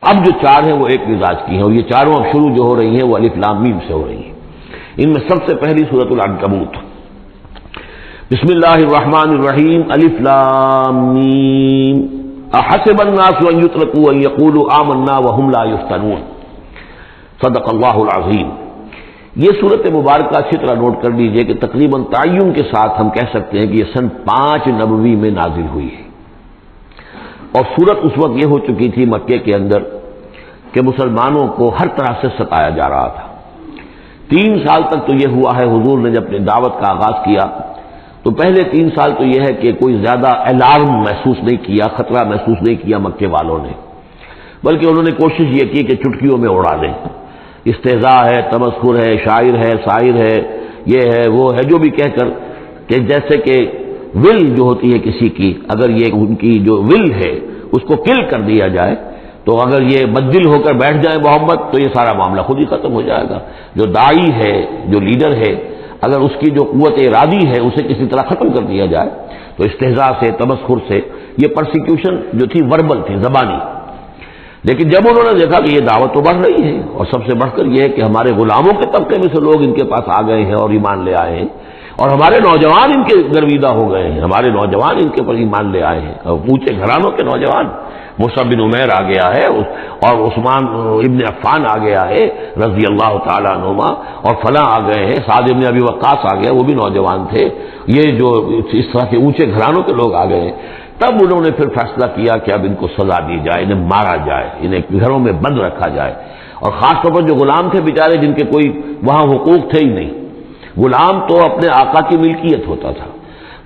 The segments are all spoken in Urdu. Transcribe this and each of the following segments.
اب جو چار ہیں وہ ایک مزاج کی ہیں، اور یہ چاروں اب شروع جو ہو رہی ہیں وہ الف لام میم سے ہو رہی ہیں۔ ان میں سب سے پہلی سورۃ العنکبوت، بسم اللہ الرحمن الرحیم، الف لام میم، احسب الناس ان یترکوا ان یقولوا آمنا وهم لا یفتنون، صدق اللہ العظیم۔ یہ صورت مبارکہ اچھی طرح نوٹ کر لیجئے کہ تقریباً تعین کے ساتھ ہم کہہ سکتے ہیں کہ یہ سن 5 نبوی میں نازل ہوئی ہے، اور صورت اس وقت یہ ہو چکی تھی مکے کے اندر کہ مسلمانوں کو ہر طرح سے ستایا جا رہا تھا۔ 3 سال تک تو یہ ہوا ہے، حضور نے جب اپنی دعوت کا آغاز کیا تو پہلے 3 سال تو یہ ہے کہ کوئی زیادہ الارم محسوس نہیں کیا، خطرہ محسوس نہیں کیا مکے والوں نے، بلکہ انہوں نے کوشش یہ کی کہ چٹکیوں میں اڑا دیں، استہزاء ہے، تمسخر ہے، شاعر ہے، شاعر ہے، یہ ہے وہ ہے، جو بھی کہہ کر کہ جیسے کہ ول جو ہوتی ہے کسی کی، اگر یہ ان کی جو ول ہے اس کو کل کر دیا جائے تو اگر یہ بددل ہو کر بیٹھ جائے محمد تو یہ سارا معاملہ خود ہی ختم ہو جائے گا۔ جو داعی ہے، جو لیڈر ہے، اگر اس کی جو قوت ارادی ہے اسے کسی طرح ختم کر دیا جائے تو استہزاء سے، تمسخر سے، یہ پرسیکیوشن جو تھی وربل تھی، زبانی۔ لیکن جب انہوں نے دیکھا کہ یہ دعوت تو بڑھ رہی ہے، اور سب سے بڑھ کر یہ ہے کہ ہمارے غلاموں کے طبقے میں سے لوگ ان کے پاس آ گئے ہیں اور ایمان لے آئے ہیں، اور ہمارے نوجوان ان کے گرویدہ ہو گئے ہیں، ہمارے نوجوان ان کے پر ایمان لے آئے ہیں، اور اونچے گھرانوں کے نوجوان، مصعب بن عمیر آ گیا ہے، اور عثمان ابن عفان آ گیا ہے رضی اللہ تعالیٰ عنہما، اور فلاں آ گئے ہیں، سعد ابن ابی وقاص آ گیا، وہ بھی نوجوان تھے، یہ جو اس طرح کے اونچے گھرانوں کے لوگ آ گئے ہیں۔ تب انہوں نے پھر فیصلہ کیا کہ اب ان کو سزا دی جائے، انہیں مارا جائے، انہیں گھروں میں بند رکھا جائے، اور خاص طور پر جو غلام تھے بیچارے، جن کے کوئی وہاں حقوق تھے ہی نہیں۔ غلام تو اپنے آقا کی ملکیت ہوتا تھا،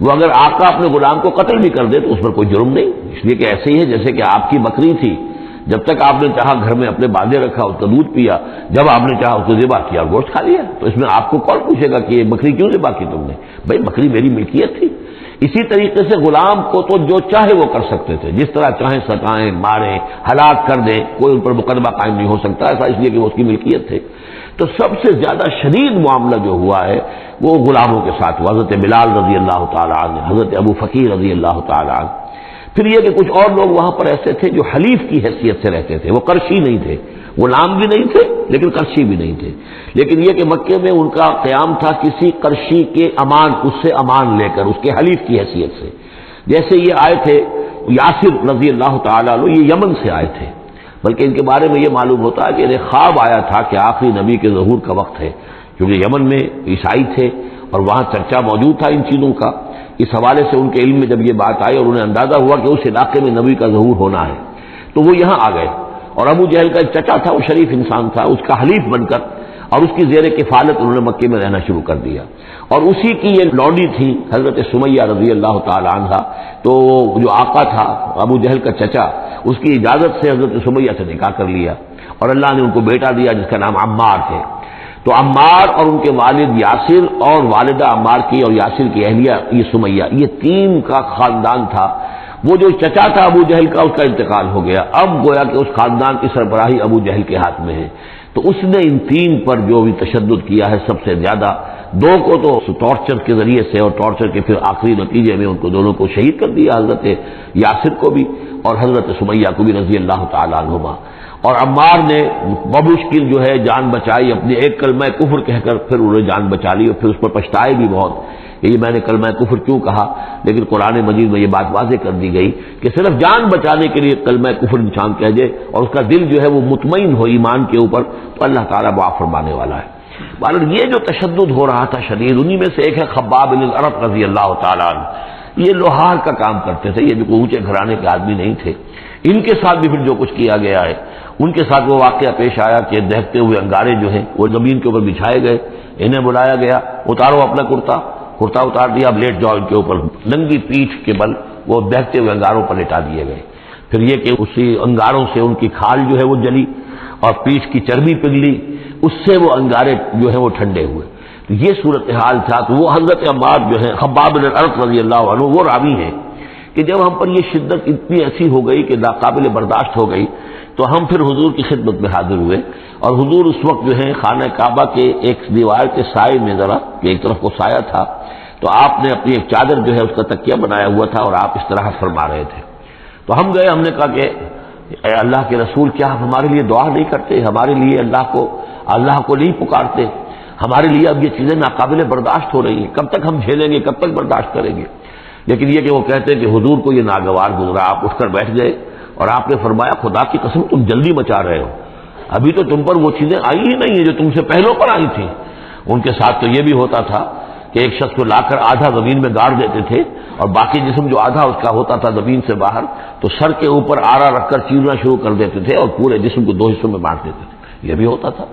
وہ اگر آقا اپنے غلام کو قتل بھی کر دے تو اس پر کوئی جرم نہیں، اس لیے کہ ایسے ہی ہے جیسے کہ آپ کی بکری تھی، جب تک آپ نے چاہا گھر میں اپنے باندھے رکھا، اس کا دودھ پیا، جب آپ نے چاہا اس کو ذبح کیا اور گوشت کھا لیا، تو اس میں آپ کو کون پوچھے گا کہ یہ بکری کیوں ذبح کی تم نے؟ بھائی بکری میری ملکیت تھی۔ اسی طریقے سے غلام کو تو جو چاہے وہ کر سکتے تھے، جس طرح چاہیں ستائیں، ماریں، ہلاک کر دیں، کوئی ان پر مقدمہ قائم نہیں ہو سکتا، ایسا اس لیے کہ وہ اس کی ملکیت تھے۔ تو سب سے زیادہ شدید معاملہ جو ہوا ہے وہ غلاموں کے ساتھ ہوا، حضرت بلال رضی اللہ تعالیٰ عنہ، حضرت ابو فقیر رضی اللہ تعالیٰ عنہ۔ پھر یہ کہ کچھ اور لوگ وہاں پر ایسے تھے جو حلیف کی حیثیت سے رہتے تھے، وہ قرشی نہیں تھے، غلام بھی نہیں تھے لیکن قرشی بھی نہیں تھے، لیکن یہ کہ مکے میں ان کا قیام تھا کسی قرشی کے امان، اس سے امان لے کر، اس کے حلیف کی حیثیت سے۔ جیسے یہ آئے تھے یاسر رضی اللہ تعالیٰ عنہ، یہ یمن سے آئے تھے، بلکہ ان کے بارے میں یہ معلوم ہوتا ہے کہ انہیں خواب آیا تھا کہ آخری نبی کے ظہور کا وقت ہے، کیونکہ یمن میں عیسائی تھے اور وہاں چرچا موجود تھا ان چیزوں کا۔ اس حوالے سے ان کے علم میں جب یہ بات آئی اور انہیں اندازہ ہوا کہ اس علاقے میں نبی کا ظہور ہونا ہے تو وہ یہاں آ گئے، اور ابو جہل کا ایک چچا تھا، وہ شریف انسان تھا، اس کا حلیف بن کر اور اس کی زیر کفالت انہوں نے مکے میں رہنا شروع کر دیا، اور اسی کی یہ لوڈی تھی حضرت سمیہ رضی اللہ تعالی عنہا، تو جو آقا تھا ابو جہل کا چچا، اس کی اجازت سے حضرت سمیہ سے نکاح کر لیا، اور اللہ نے ان کو بیٹا دیا جس کا نام عمار ہے۔ تو عمار اور ان کے والد یاسر اور والدہ عمار کی اور یاسر کی اہلیہ یہ سمیہ، یہ 3 کا خاندان تھا۔ وہ جو چچا تھا ابو جہل کا، اس کا انتقال ہو گیا، اب گویا کہ اس خاندان کی سربراہی ابو جہل کے ہاتھ میں ہے، تو اس نے ان 3 پر جو بھی تشدد کیا ہے سب سے زیادہ، 2 کو تو ٹارچر کے ذریعے سے، اور ٹارچر کے پھر آخری نتیجے میں ان کو دونوں کو شہید کر دیا، حضرت یاسر کو بھی اور حضرت سمیہ کو بھی رضی اللہ تعالیٰ عنہما۔ اور عمار نے بمشکل جو ہے جان بچائی، اپنے ایک کلمہ کفر کہہ کر پھر انہوں نے جان بچا لی، اور پھر اس پر پچھتائے بھی بہت کہ یہ میں نے کلمہ کفر کیوں کہا، لیکن قرآن مجید میں یہ بات واضح کر دی گئی کہ صرف جان بچانے کے لیے کلمہ کفر انسان کہہ دے اور اس کا دل جو ہے وہ مطمئن ہو ایمان کے اوپر، تو اللہ تعالیٰ معاف فرمانے والا ہے۔ بہرحال یہ جو تشدد ہو رہا تھا شدید، انہی میں سے ایک ہے خباب بن الارت رضی اللہ تعالیٰ عنہ، یہ لوہار کا کام کرتے تھے، یہ جو اونچے گھرانے کے آدمی نہیں تھے، ان کے ساتھ بھی پھر جو کچھ کیا گیا ہے، ان کے ساتھ وہ واقعہ پیش آیا کہ دہتے ہوئے انگارے جو ہیں وہ زمین کے اوپر بچھائے گئے، انہیں بلایا گیا، اتارو اپنا کرتا اتار دیا، اب لیٹ جاؤ ان کے اوپر، ننگی پیٹھ کے بل وہ دہتے ہوئے انگاروں پر لٹا دیے گئے۔ پھر یہ کہ اسی انگاروں سے ان کی کھال جو ہے وہ جلی اور پیٹھ کی چربی پگھلی، اس سے وہ انگارے جو ہیں وہ ٹھنڈے ہوئے۔ تو یہ صورتحال تھا۔ تو وہ حضرت عمار جو ہے خباب بن الارت رضی اللہ عنہ، وہ راوی ہیں کہ جب ہم پر یہ شدت اتنی ایسی ہو گئی کہ ناقابل برداشت ہو گئی، تو ہم پھر حضور کی خدمت میں حاضر ہوئے، اور حضور اس وقت جو ہے خانہ کعبہ کے ایک دیوار کے سائے میں، ذرا کہ ایک طرف کو سایہ تھا، تو آپ نے اپنی ایک چادر جو ہے اس کا تکیہ بنایا ہوا تھا اور آپ استراحت فرما رہے تھے۔ تو ہم گئے، ہم نے کہا کہ اے اللہ کے رسول کیا آپ ہمارے لیے دعا نہیں کرتے، ہمارے لیے اللہ کو نہیں پکارتے؟ ہمارے لیے اب یہ چیزیں ناقابل برداشت ہو رہی ہیں، کب تک ہم جھیلیں گے، کب تک برداشت کریں گے؟ لیکن یہ کہ وہ کہتے ہیں کہ حضور کو یہ ناگوار گزرا، آپ اٹھ کر بیٹھ گئے اور آپ نے فرمایا خدا کی قسم تم جلدی مچا رہے ہو، ابھی تو تم پر وہ چیزیں آئی ہی نہیں ہیں جو تم سے پہلوں پر آئی تھیں۔ ان کے ساتھ تو یہ بھی ہوتا تھا کہ ایک شخص کو لا کر آدھا زمین میں گاڑ دیتے تھے اور باقی جسم جو آدھا اس کا ہوتا تھا زمین سے باہر تو سر کے اوپر آرا رکھ کر چیرنا شروع کر دیتے تھے اور پورے جسم کو دو حصوں میں بانٹ دیتے تھے، یہ بھی ہوتا تھا۔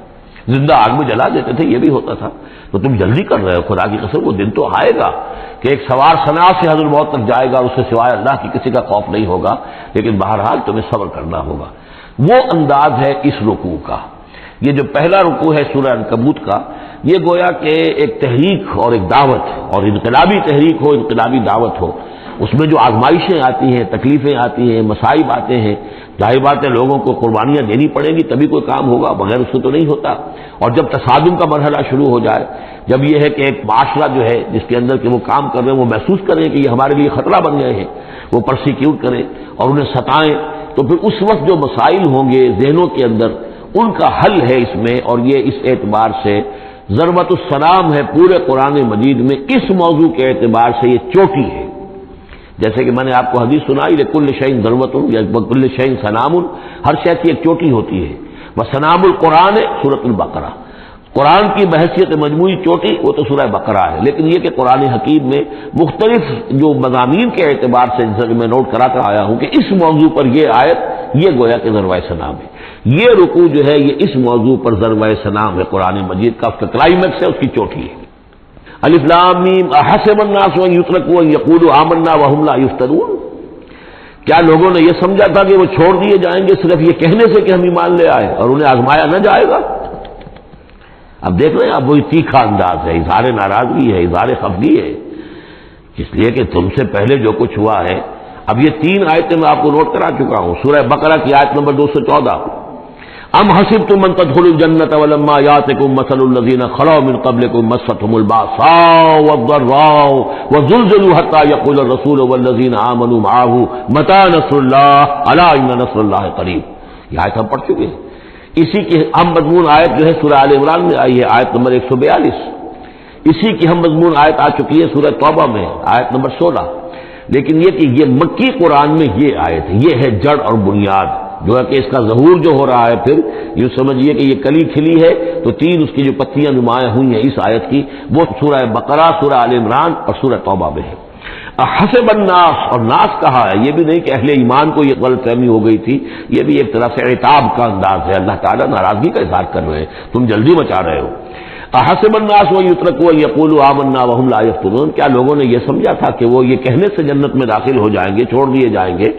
زندہ آگ میں جلا دیتے تھے، یہ بھی ہوتا تھا۔ تو تم جلدی کر رہے ہو، خدا کی قسم وہ دن تو آئے گا کہ ایک سوار صنع سے حضر الموت تک جائے گا، اس سے سوائے اللہ کی کسی کا خوف نہیں ہوگا، لیکن بہرحال تمہیں صبر کرنا ہوگا۔ وہ انداز ہے اس رکوع کا۔ یہ جو پہلا رکوع ہے سورہ عنکبوت کا، یہ گویا کہ ایک تحریک اور ایک دعوت، اور انقلابی تحریک ہو، انقلابی دعوت ہو، اس میں جو آزمائشیں آتی ہیں، تکلیفیں آتی ہیں، مصائب آتے ہیں، ظاہر بات ہے لوگوں کو قربانیاں دینی پڑیں گی تبھی کوئی کام ہوگا، بغیر اس سے تو نہیں ہوتا۔ اور جب تصادم کا مرحلہ شروع ہو جائے، جب یہ ہے کہ ایک معاشرہ جو ہے جس کے اندر کہ وہ کام کر رہے ہیں وہ محسوس کریں کہ یہ ہمارے لیے خطرہ بن گئے ہیں، وہ پرسیکیوٹ کریں اور انہیں ستائیں، تو پھر اس وقت جو مسائل ہوں گے ذہنوں کے اندر ان کا حل ہے اس میں، اور یہ اس اعتبار سے ضربۃ السلام ہے پورے قرآن مجید میں، اس موضوع کے اعتبار سے یہ چوٹی ہے۔ جیسے کہ میں نے آپ کو حدیث سنائی لکل شیء ضربۃ یا کل شیء سلام، ہر شے کی ایک چوٹی ہوتی ہے، وسلام القرآن سورۃ البقرہ، قرآن کی بحیثیت مجموعی چوٹی وہ تو سورہ بقرہ ہے، لیکن یہ کہ قرآن حکیم میں مختلف جو مضامین کے اعتبار سے میں نوٹ کراتا آیا ہوں کہ اس موضوع پر یہ آیت یہ گویا کہ ذروۂ سلام ہے، یہ رکوع جو ہے یہ اس موضوع پر ذروۂ سلام ہے قرآن مجید کا، اس کا کلائمیکس ہے، اس کی چوٹی ہے۔ الف لام میم احسب الناس ان یترکوا ان یقولوا آمنا وهم لا یفتنون، کیا لوگوں نے یہ سمجھا تھا کہ وہ چھوڑ دیے جائیں گے صرف یہ کہنے سے کہ ہم ایمان لے آئے اور انہیں آزمایا نہ جائے گا؟ اب دیکھ رہے ہیں اب وہی تیکھا انداز ہے، اظہار ناراضگی ہے، اظہار خفگی ہے، اس لیے کہ تم سے پہلے جو کچھ ہوا ہے۔ اب یہ 3 آیتیں میں آپ کو نوٹ کرا چکا ہوں، سورہ بقرہ کی آیت نمبر 214، ام حسبتم ان تدخلوا الجنة ولما يأتكم مثل الذين خلوا من قبلكم مستهم البأساء والضراء وزلزلوا حتى يقول الرسول والذين آمنوا معه متى نصر الله ألا إن نصر الله قريب، یہ آیت ہم پڑھ چکے ہیں۔ اسی کی ہم مضمون آیت جو ہے سورہ آل عمران میں آئی ہے، آیت نمبر 142، اسی کی ہم مضمون آیت آ چکی ہے سورہ توبہ میں آیت نمبر 16، لیکن یہ کہ یہ مکی قرآن میں یہ آیت ہے، یہ ہے جڑ اور بنیاد، جو ہے کہ اس کا ظہور جو ہو رہا ہے، پھر یہ سمجھیے کہ یہ کلی کھلی ہے تو 3 اس کی جو پتیاں نمایاں ہوئی ہیں اس آیت کی، وہ سورہ بقرہ، سورہ آل عمران اور سورہ توبہ میں ہے۔ حسب الناس، اور ناس کہا ہے، یہ بھی نہیں کہ اہل ایمان کو یہ غلط فہمی ہو گئی تھی، یہ بھی ایک طرح سے عتاب کا انداز ہے، اللہ تعالیٰ ناراضگی کا اظہار کر رہے ہیں، تم جلدی مچا رہے ہو۔ احسب الناس ان یترکوا ان یقولوا آمنا وهم لا یفتنون، کیا لوگوں نے یہ سمجھا تھا کہ وہ یہ کہنے سے جنت میں داخل ہو جائیں گے، چھوڑ دیے جائیں گے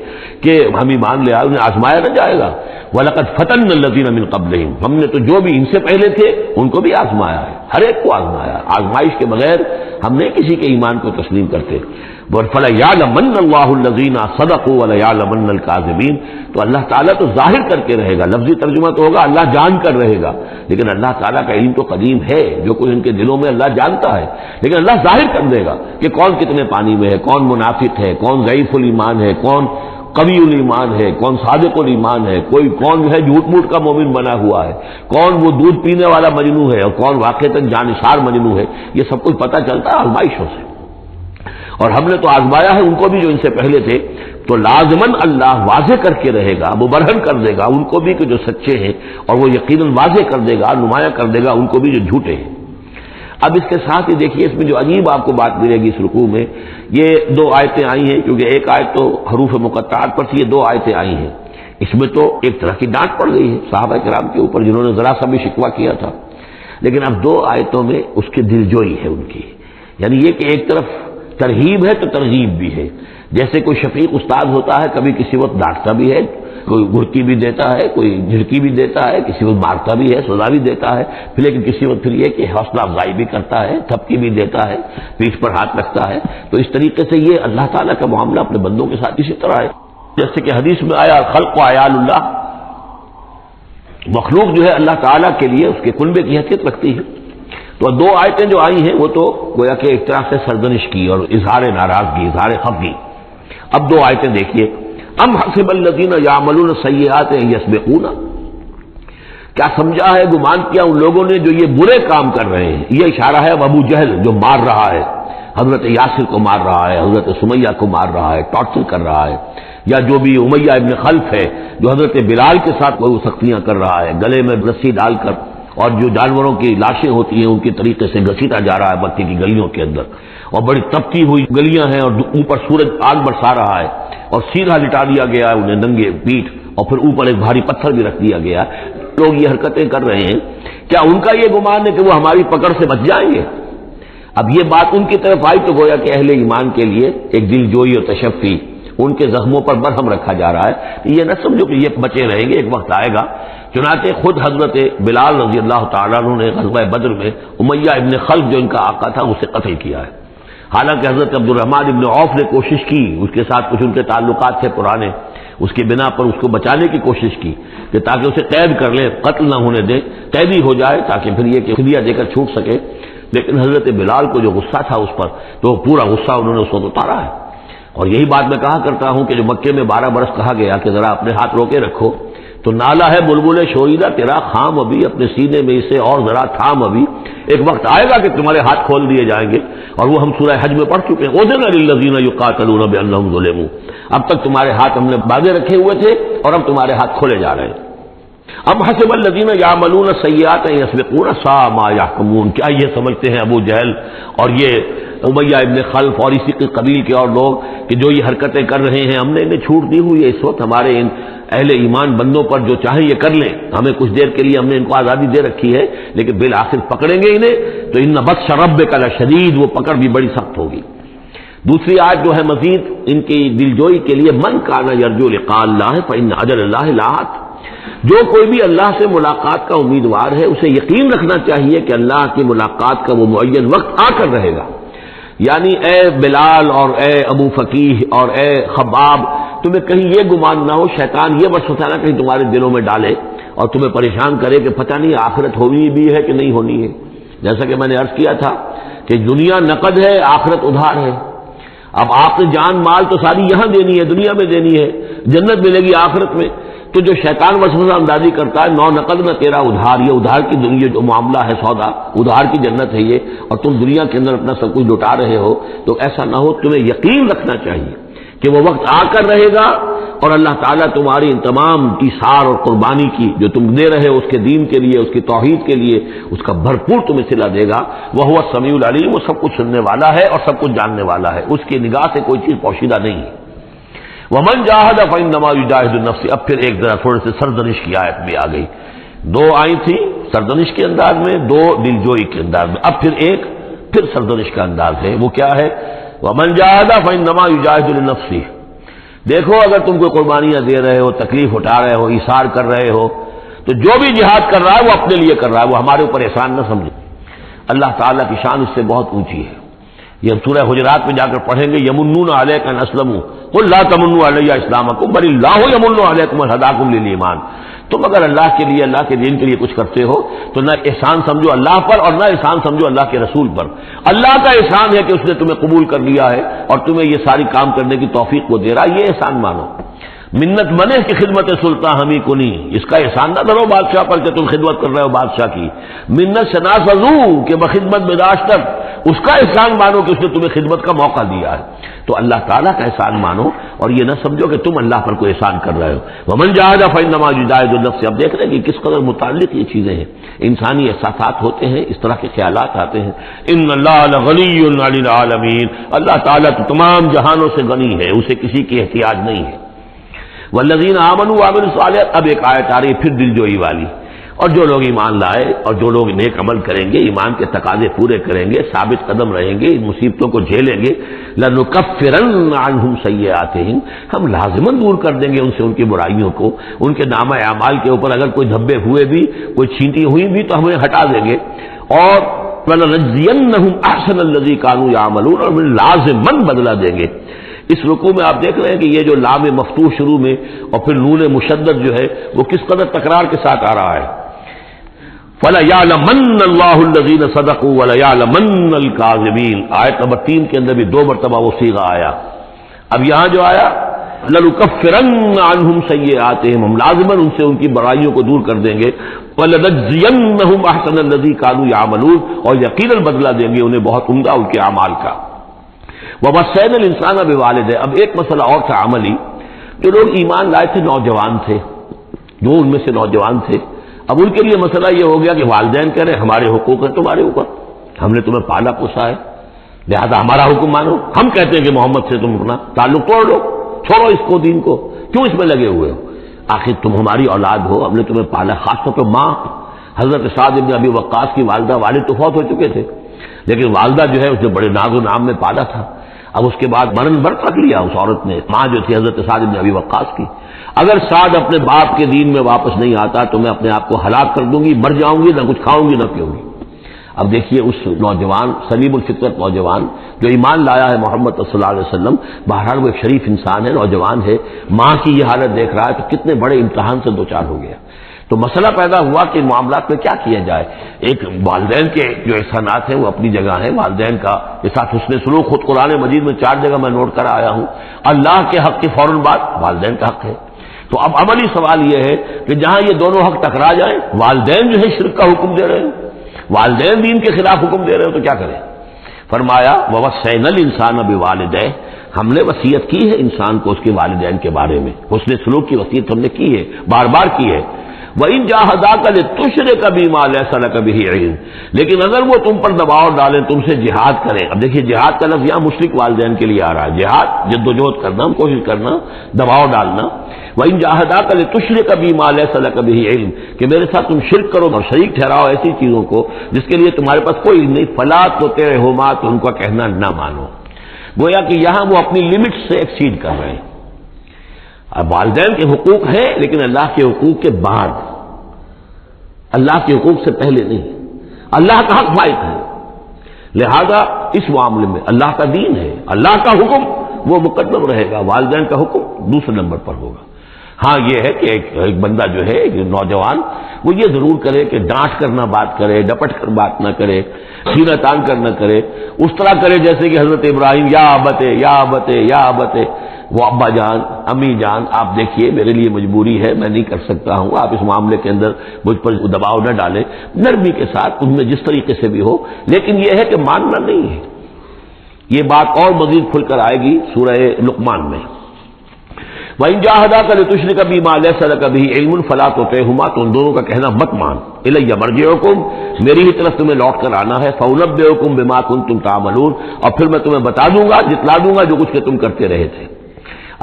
کہ ہم ایمان لے آئے، انہیں آزمایا نہ جائے گا؟ وَلَقَدْ فَتَنَّا الَّذِينَ مِن قَبْلِهِمْ، ہم نے تو جو بھی ان سے پہلے تھے ان کو بھی آزمایا ہے، ہر ایک کو آزمایا، آزمائش کے بغیر ہم نہیں کسی کے ایمان کو تسلیم کرتے۔ فَلَيَعْلَمَنَّ اللَّهُ الَّذِينَ صَدَقُوا وَلَيَعْلَمَنَّ الْكَاذِبِينَ، تو اللہ تعالیٰ تو ظاہر کر کے رہے گا، لفظی ترجمہ تو ہوگا اللہ جان کر رہے گا، لیکن اللہ تعالیٰ کا علم تو قدیم ہے، جو کچھ ان کے دلوں میں اللہ جانتا ہے، لیکن اللہ ظاہر کر دے گا کہ کون کتنے پانی میں ہے، کون منافق ہے، کون ضعیف الایمان ہے، کون قوی الایمان ہے، کون صادق الایمان ہے، کون جو ہے جھوٹ موٹ کا مومن بنا ہوا ہے، کون وہ دودھ پینے والا مجنو ہے اور کون واقعتاً جانشار مجنو ہے، یہ سب کچھ پتہ چلتا ہے آزمائشوں سے۔ اور ہم نے تو آزمایا ہے ان کو بھی جو ان سے پہلے تھے، تو لازماً اللہ واضح کر کے رہے گا، مبرہن کر دے گا ان کو بھی کہ جو سچے ہیں، اور وہ یقیناً واضح کر دے گا، نمایاں کر دے گا ان کو بھی جو جھوٹے ہیں۔ اب اس کے ساتھ ہی دیکھیے اس میں جو عجیب آپ کو بات ملے گی اس رکوع میں، یہ 2 آیتیں آئی ہیں، کیونکہ ایک آیت تو حروف مقطعات پر تھی، یہ 2 آیتیں آئی ہیں، اس میں تو ایک طرح کی ڈانٹ پڑ گئی ہے صحابہ کرام کے اوپر جنہوں نے ذرا سا بھی شکوہ کیا تھا، لیکن اب 2 آیتوں میں اس کی دلجوئی ہے ان کی، یعنی یہ کہ ایک طرف ترغیب ہے تو ترغیب بھی ہے، جیسے کوئی شفیق استاد ہوتا ہے کبھی کسی وقت ڈانٹتا بھی ہے، کوئی گھرکی بھی دیتا ہے، کوئی جھڑکی بھی دیتا ہے، کسی وقت مارتا بھی ہے، سزا بھی دیتا ہے، پھر لیکن کسی وقت پھر یہ کہ حوصلہ افزائی بھی کرتا ہے، تھپکی بھی دیتا ہے، پیٹھ پر ہاتھ رکھتا ہے، تو اس طریقے سے یہ اللہ تعالیٰ کا معاملہ اپنے بندوں کے ساتھ اسی طرح ہے، جیسے کہ حدیث میں آیا خلق و عیال اللہ، مخلوق جو ہے اللہ تعالیٰ کے لیے اس کے کنبے کی حیثیت رکھتی ہے۔ تو 2 آیتیں جو آئی ہیں وہ تو گویا کہ ایک طرح سے سرزنش کی اور اظہار ناراضگی، اظہار خفگی۔ اب 2 آیتیں دیکھیے، ام حسب الذین یعملون السیئات ان یسبقونا، کیا سمجھا ہے، گمان کیا ان لوگوں نے جو یہ برے کام کر رہے ہیں. یہ اشارہ ہے ابو جہل جو مار رہا ہے، حضرت یاسر کو مار رہا ہے، حضرت سمیہ کو مار رہا ہے، ٹارچر کر رہا ہے، یا جو بھی امیہ ابن خلف ہے جو حضرت بلال کے ساتھ وہ سختیاں کر رہا ہے، گلے میں رسی ڈال کر، اور جو جانوروں کی لاشیں ہوتی ہیں ان کے طریقے سے گھسیٹا جا رہا ہے مکے کی گلیوں کے اندر، اور بڑی تپتی ہوئی گلیاں ہیں اور اوپر سورج آگ برسا رہا ہے، اور سیدھا لٹا دیا گیا ہے انہیں ننگے پیٹھ، اور پھر اوپر ایک بھاری پتھر بھی رکھ دیا گیا. لوگ یہ حرکتیں کر رہے ہیں، کیا ان کا یہ گمان ہے کہ وہ ہماری پکڑ سے بچ جائیں گے؟ اب یہ بات ان کی طرف آئی تو گویا کہ اہل ایمان کے لیے ایک دل جوئی اور تشفی، ان کے زخموں پر مرہم رکھا جا رہا ہے. یہ نہ سمجھو کہ یہ بچے رہیں گے، ایک وقت آئے گا. چنانچہ خود حضرت بلال رضی اللہ تعالیٰ عنہ نے غزوہ بدر میں امیہ ابن خلف جو ان کا آقا تھا اسے قتل کیا ہے. حالانکہ حضرت عبد الرحمن ابن عوف نے کوشش کی، اس کے ساتھ کچھ ان کے تعلقات تھے پرانے، اس کی بنا پر اس کو بچانے کی کوشش کی کہ تاکہ اسے قید کر لیں، قتل نہ ہونے دیں، قیدی ہو جائے تاکہ پھر یہ کہ فدیہ دے کر چھوٹ سکے. لیکن حضرت بلال کو جو غصہ تھا اس پر، تو پورا غصہ انہوں نے اس وقت اتارا ہے. اور یہی بات میں کہا کرتا ہوں کہ جو مکے میں 12 برس کہا گیا کہ ذرا اپنے ہاتھ روکے رکھو، تو نالا ہے بلبل شوریدہ تیرا خام ابھی، اپنے سینے میں اسے اور ذرا تھام ابھی، ایک وقت آئے گا کہ تمہارے ہاتھ کھول دیے جائیں گے. اور وہ ہم سورہ حج میں پڑھ چکے ہیں، اذن للذین یقاتلون بانہم ظلموا، اب تک تمہارے ہاتھ ہم نے باندھے رکھے ہوئے تھے اور اب تمہارے ہاتھ کھولے جا رہے ہیں. ام حسب الذین یعملون السیئات ان یسبقونا ساء ما یحکمون، کیا یہ سمجھتے ہیں ابو جہل اور یہ امیہ ابن خلف اور اسی کے قبیل کے اور لوگ کہ جو یہ حرکتیں کر رہے ہیں ہم نے انہیں چھوٹ دی ہوئی ہے اس وقت ہمارے ان اہل ایمان بندوں پر، جو چاہیں یہ کر لیں، ہمیں کچھ دیر کے لیے ہم نے ان کو آزادی دے رکھی ہے، لیکن بالآخر پکڑیں گے انہیں تو ان بطش ربک لشدید، وہ پکڑ بھی بڑی سخت ہوگی. دوسری آیت جو ہے مزید ان کی دلجوئی کے لیے، من کان یرجو لقاء اللہ فإن اجل اللہ لآت، جو کوئی بھی اللہ سے ملاقات کا امیدوار ہے اسے یقین رکھنا چاہیے کہ اللہ کی ملاقات کا وہ معین وقت آ کر رہے گا. یعنی اے بلال اور اے ابو فقیہ اور اے خباب، تمہیں کہیں یہ گمان نہ ہو، شیطان یہ وسوسہ نہ کہیں تمہارے دلوں میں ڈالے اور تمہیں پریشان کرے کہ پتہ نہیں آخرت ہونی بھی ہے کہ نہیں ہونی ہے. جیسا کہ میں نے عرض کیا تھا کہ دنیا نقد ہے، آخرت ادھار ہے. اب آپ نے جان مال تو ساری یہاں دینی ہے، دنیا میں دینی ہے، جنت ملے گی آخرت میں. تو جو شیطان وسوسہ اندازی کرتا ہے نو نقد نہ تیرا ادھار، یہ ادھار کی دنیا جو معاملہ ہے، سودا ادھار کی جنت ہے یہ، اور تم دنیا کے اندر اپنا سب کچھ لٹا رہے ہو، تو ایسا نہ ہو. تمہیں یقین رکھنا چاہیے کہ وہ وقت آ کر رہے گا اور اللہ تعالیٰ تمہاری ان تمام ایثار اور قربانی کی جو تم دے رہے ہو اس کے دین کے لیے، اس کی توحید کے لیے، اس کا بھرپور تمہیں صلہ دے گا. وہ هو السمیع العلیم، وہ سب کچھ سننے والا ہے اور سب کچھ جاننے والا ہے، اس کی نگاہ سے کوئی چیز پوشیدہ نہیں ہے. ومن جاہد فانما یجاہد النفس، اب پھر ایک ذرا تھوڑے سے سرزنش کی آیت بھی آ گئی. دو آئی تھی سرزنش کے انداز میں، دو دلجوئی کے انداز میں، اب پھر ایک پھر سرزنش کا انداز ہے. وہ کیا ہے؟ ومن جاہد فانما یجاہد لنفسہ. دیکھو اگر تم کوئی قربانیاں دے رہے ہو، تکلیف اٹھا رہے ہو، ایثار کر رہے ہو، تو جو بھی جہاد کر رہا ہے وہ اپنے لیے کر رہا ہے، وہ ہمارے اوپر احسان نہ سمجھے. اللہ تعالیٰ کی شان اس سے بہت اونچی ہے. یہ ہم سورہ حجرات میں جا کر پڑھیں گے، یمنون علیک ان اسلموا قل لا تمنوا علی اسلامکم بل اللہ یمن علیکم ان ہداکم للایمان. تم اگر اللہ کے لیے، اللہ کے دین کے لیے کچھ کرتے ہو تو نہ احسان سمجھو اللہ پر اور نہ احسان سمجھو اللہ کے رسول پر. اللہ کا احسان ہے کہ اس نے تمہیں قبول کر لیا ہے اور تمہیں یہ ساری کام کرنے کی توفیق وہ دے رہا ہے، یہ احسان مانو. منت بنے کی خدمت سلطان ہمی کنی، اس کا احسان نہ دھرو بادشاہ پر کہ تم خدمت کر رہے ہو بادشاہ کی. منت شناس وضو کہ بخدمت بداشتک، اس کا احسان مانو کہ اس نے تمہیں خدمت کا موقع دیا ہے. تو اللہ تعالیٰ کا احسان مانو اور یہ نہ سمجھو کہ تم اللہ پر کوئی احسان کر رہے ہو. ومن جاہد فانما یجاہد لنفسہ. اب دیکھ رہے ہیں کہ کس قدر متعلق یہ چیزیں ہیں، انسانی احساسات ہوتے ہیں، اس طرح کے خیالات آتے ہیں. ان اللہ لغنی عن العالمین، اللہ تعالیٰ تو تمام جہانوں سے غنی ہے، اسے کسی کی احتیاج نہیں ہے. والذین آمنوا وعملوا الصالحات، اب ایک آیت آ رہی ہے پھر دلجوئی والی. اور جو لوگ ایمان لائے اور جو لوگ نیک عمل کریں گے، ایمان کے تقاضے پورے کریں گے، ثابت قدم رہیں گے، ان مصیبتوں کو جھیلیں گے، لنکفرن عنہم سیئاتہم، ہم لازماً دور کر دیں گے ان سے ان کی برائیوں کو. ان کے نامہ اعمال کے اوپر اگر کوئی دھبے ہوئے بھی، کوئی چھینٹی ہوئی بھی تو ہمیں ہٹا دیں گے. اور ولنجزینہم احسن الذی کانوا یعملون، اور لازماً بدلہ دیں گے. اس رکوع میں آپ دیکھ رہے ہیں کہ یہ جو لام مفتوح شروع میں اور پھر نون مشدد جو ہے وہ کس قدر تکرار کے ساتھ آ رہا ہے. فَلَيَعْلَمَنَّ اللَّهُ الَّذِينَ صَدَقُوا وَلَيَعْلَمَنَّ الْكَاذِبِينَ. آیت نمبر 3 کے اندر بھی 2 مرتبہ وہ صیغہ آیا. اب یہاں جو آیا لَنُكَفِّرَنَّ عَنْهُمْ سَيِّئَاتِهِمْ، ہم لازماً ان سے ان کی برائیوں کو دور کر دیں گے، وَلَنَجْزِيَنَّهُمْ أَحْسَنَ الَّذِي كَانُوا يَعْمَلُونَ، اور یقیناً بدلہ دیں گے انہیں بہت عمدہ ان کے اعمال کا۔ وَوَصَّيْنَا الْإِنسَانَ بِوَالِدَيْهِ، اب ایک مسئلہ اور تھا عملی، جو لوگ ایمان لائے تھے نوجوان تھے، جو ان میں سے نوجوان تھے، اب ان کے لیے مسئلہ یہ ہو گیا کہ والدین کہہ رہے ہمارے حقوق ہیں تمہارے اوپر، ہم نے تمہیں پالا پوسا ہے، لہذا ہمارا حکم مانو، ہم کہتے ہیں کہ محمد سے تم اپنا تعلق توڑ لو، چھوڑو اس کو، دین کو، کیوں اس میں لگے ہوئے ہو؟ آخر تم ہماری اولاد ہو، ہم نے تمہیں پالا، خاص طور پہ ماں حضرت سعد بن ابی وقاص کی والدہ، والد تو فوت ہو چکے تھے لیکن والدہ جو ہے اس نے بڑے ناز و نام میں پالا تھا، اب اس کے بعد مرن برت رکھ لیا اس عورت نے، ماں جو تھی حضرت سعد بن ابی وقاص کی، اگر سعد اپنے باپ کے دین میں واپس نہیں آتا تو میں اپنے آپ کو ہلاک کر دوں گی، مر جاؤں گی، نہ کچھ کھاؤں گی نہ پیوں گی۔ اب دیکھیے اس نوجوان سلیم الفطرت نوجوان جو ایمان لایا ہے محمد صلی اللہ علیہ وسلم، بہرحال وہ ایک شریف انسان ہے، نوجوان ہے، ماں کی یہ حالت دیکھ رہا ہے تو کتنے بڑے امتحان سے دوچار ہو گیا۔ تو مسئلہ پیدا ہوا کہ معاملات میں کیا کیا جائے۔ ایک والدین کے جو احسانات ہیں وہ اپنی جگہ ہیں، والدین کا کے ساتھ حسن سلوک خود قرآن مجید میں 4 جگہ میں نوٹ کر آیا ہوں، اللہ کے حق کے فوراً بعد والدین کا حق ہے۔ تو اب عملی سوال یہ ہے کہ جہاں یہ دونوں حق ٹکرا جائیں، والدین جو ہے شرک کا حکم دے رہے ہیں، والدین دین کے خلاف حکم دے رہے ہیں، تو کیا کریں؟ فرمایا وَوَصَّيْنَا الْإِنسَانَ بِوَالِدَيْهِ، ہم نے وصیت کی ہے انسان کو اس کے والدین کے بارے میں، حسن سلوک کی وصیت ہم نے کی ہے، بار بار کی ہے۔ وَإِن جَاهَدَاكَ لِتُشْرِكَ بِمَا لَيْسَ لَكَ بِهِ عِلْمٌ، لیکن اگر وہ تم پر دباؤ ڈالیں، تم سے جہاد کریں، اب دیکھیے جہاد کا لفظ یہاں مشرک والدین کے لیے آ رہا ہے، جہاد جدوجہد کرنا، کوشش کرنا، دباؤ ڈالنا۔ وَإِن جَاهَدَاكَ لِتُشْرِكَ بِمَا لَيْسَ لَكَ بِهِ عِلْمٌ، کہ میرے ساتھ تم شرک کرو اور شریک ٹھہراؤ ایسی چیزوں کو جس کے لیے تمہارے پاس کوئی علم نہیں، فَلَا تُطِعْهُمَا، تو ان کا کہنا نہ مانو۔ گویا کہ یہاں وہ اپنی لمٹ سے ایکسیڈ کر رہے ہیں۔ اب والدین کے حقوق ہیں لیکن اللہ کے حقوق کے بعد، اللہ کے حقوق سے پہلے نہیں، اللہ کا حق فائد ہے، لہذا اس معاملے میں اللہ کا دین ہے، اللہ کا حکم وہ مقدم رہے گا، والدین کا حکم دوسرے نمبر پر ہوگا۔ ہاں یہ ہے کہ ایک بندہ جو ہے ایک نوجوان وہ یہ ضرور کرے کہ ڈانٹ کر نہ بات کرے، ڈپٹ کر بات نہ کرے، سینہ تان کر نہ کرے، اس طرح کرے جیسے کہ حضرت ابراہیم یا ابتے یا ابتے یا ابتے، وہ ابا جان امی جان آپ دیکھیے میرے لیے مجبوری ہے، میں نہیں کر سکتا ہوں، آپ اس معاملے کے اندر مجھ پر دباؤ نہ ڈالیں، نرمی کے ساتھ ان میں جس طریقے سے بھی ہو، لیکن یہ ہے کہ ماننا نہیں ہے۔ یہ بات اور مزید کھل کر آئے گی سورہ لقمان میں۔ وَإِن جَاهَدَاكَ لِتُشْرِكَ بِمَا لَيْسَ لَكَ بِهِ عِلْمٌ فَلَا تُطِعْهُمَا، تو ان دونوں کا کہنا مت مان۔ إِلَيَّ مَرْجِعُكُمْ، میری ہی طرف تمہیں لوٹ کر آنا ہے، فَأُنَبِّئُكُم بِمَا كُنتُمْ تَعْمَلُونَ، اور پھر میں تمہیں بتا دوں گا، جتلا دوں گا جو کچھ کہ تم کرتے رہے تھے۔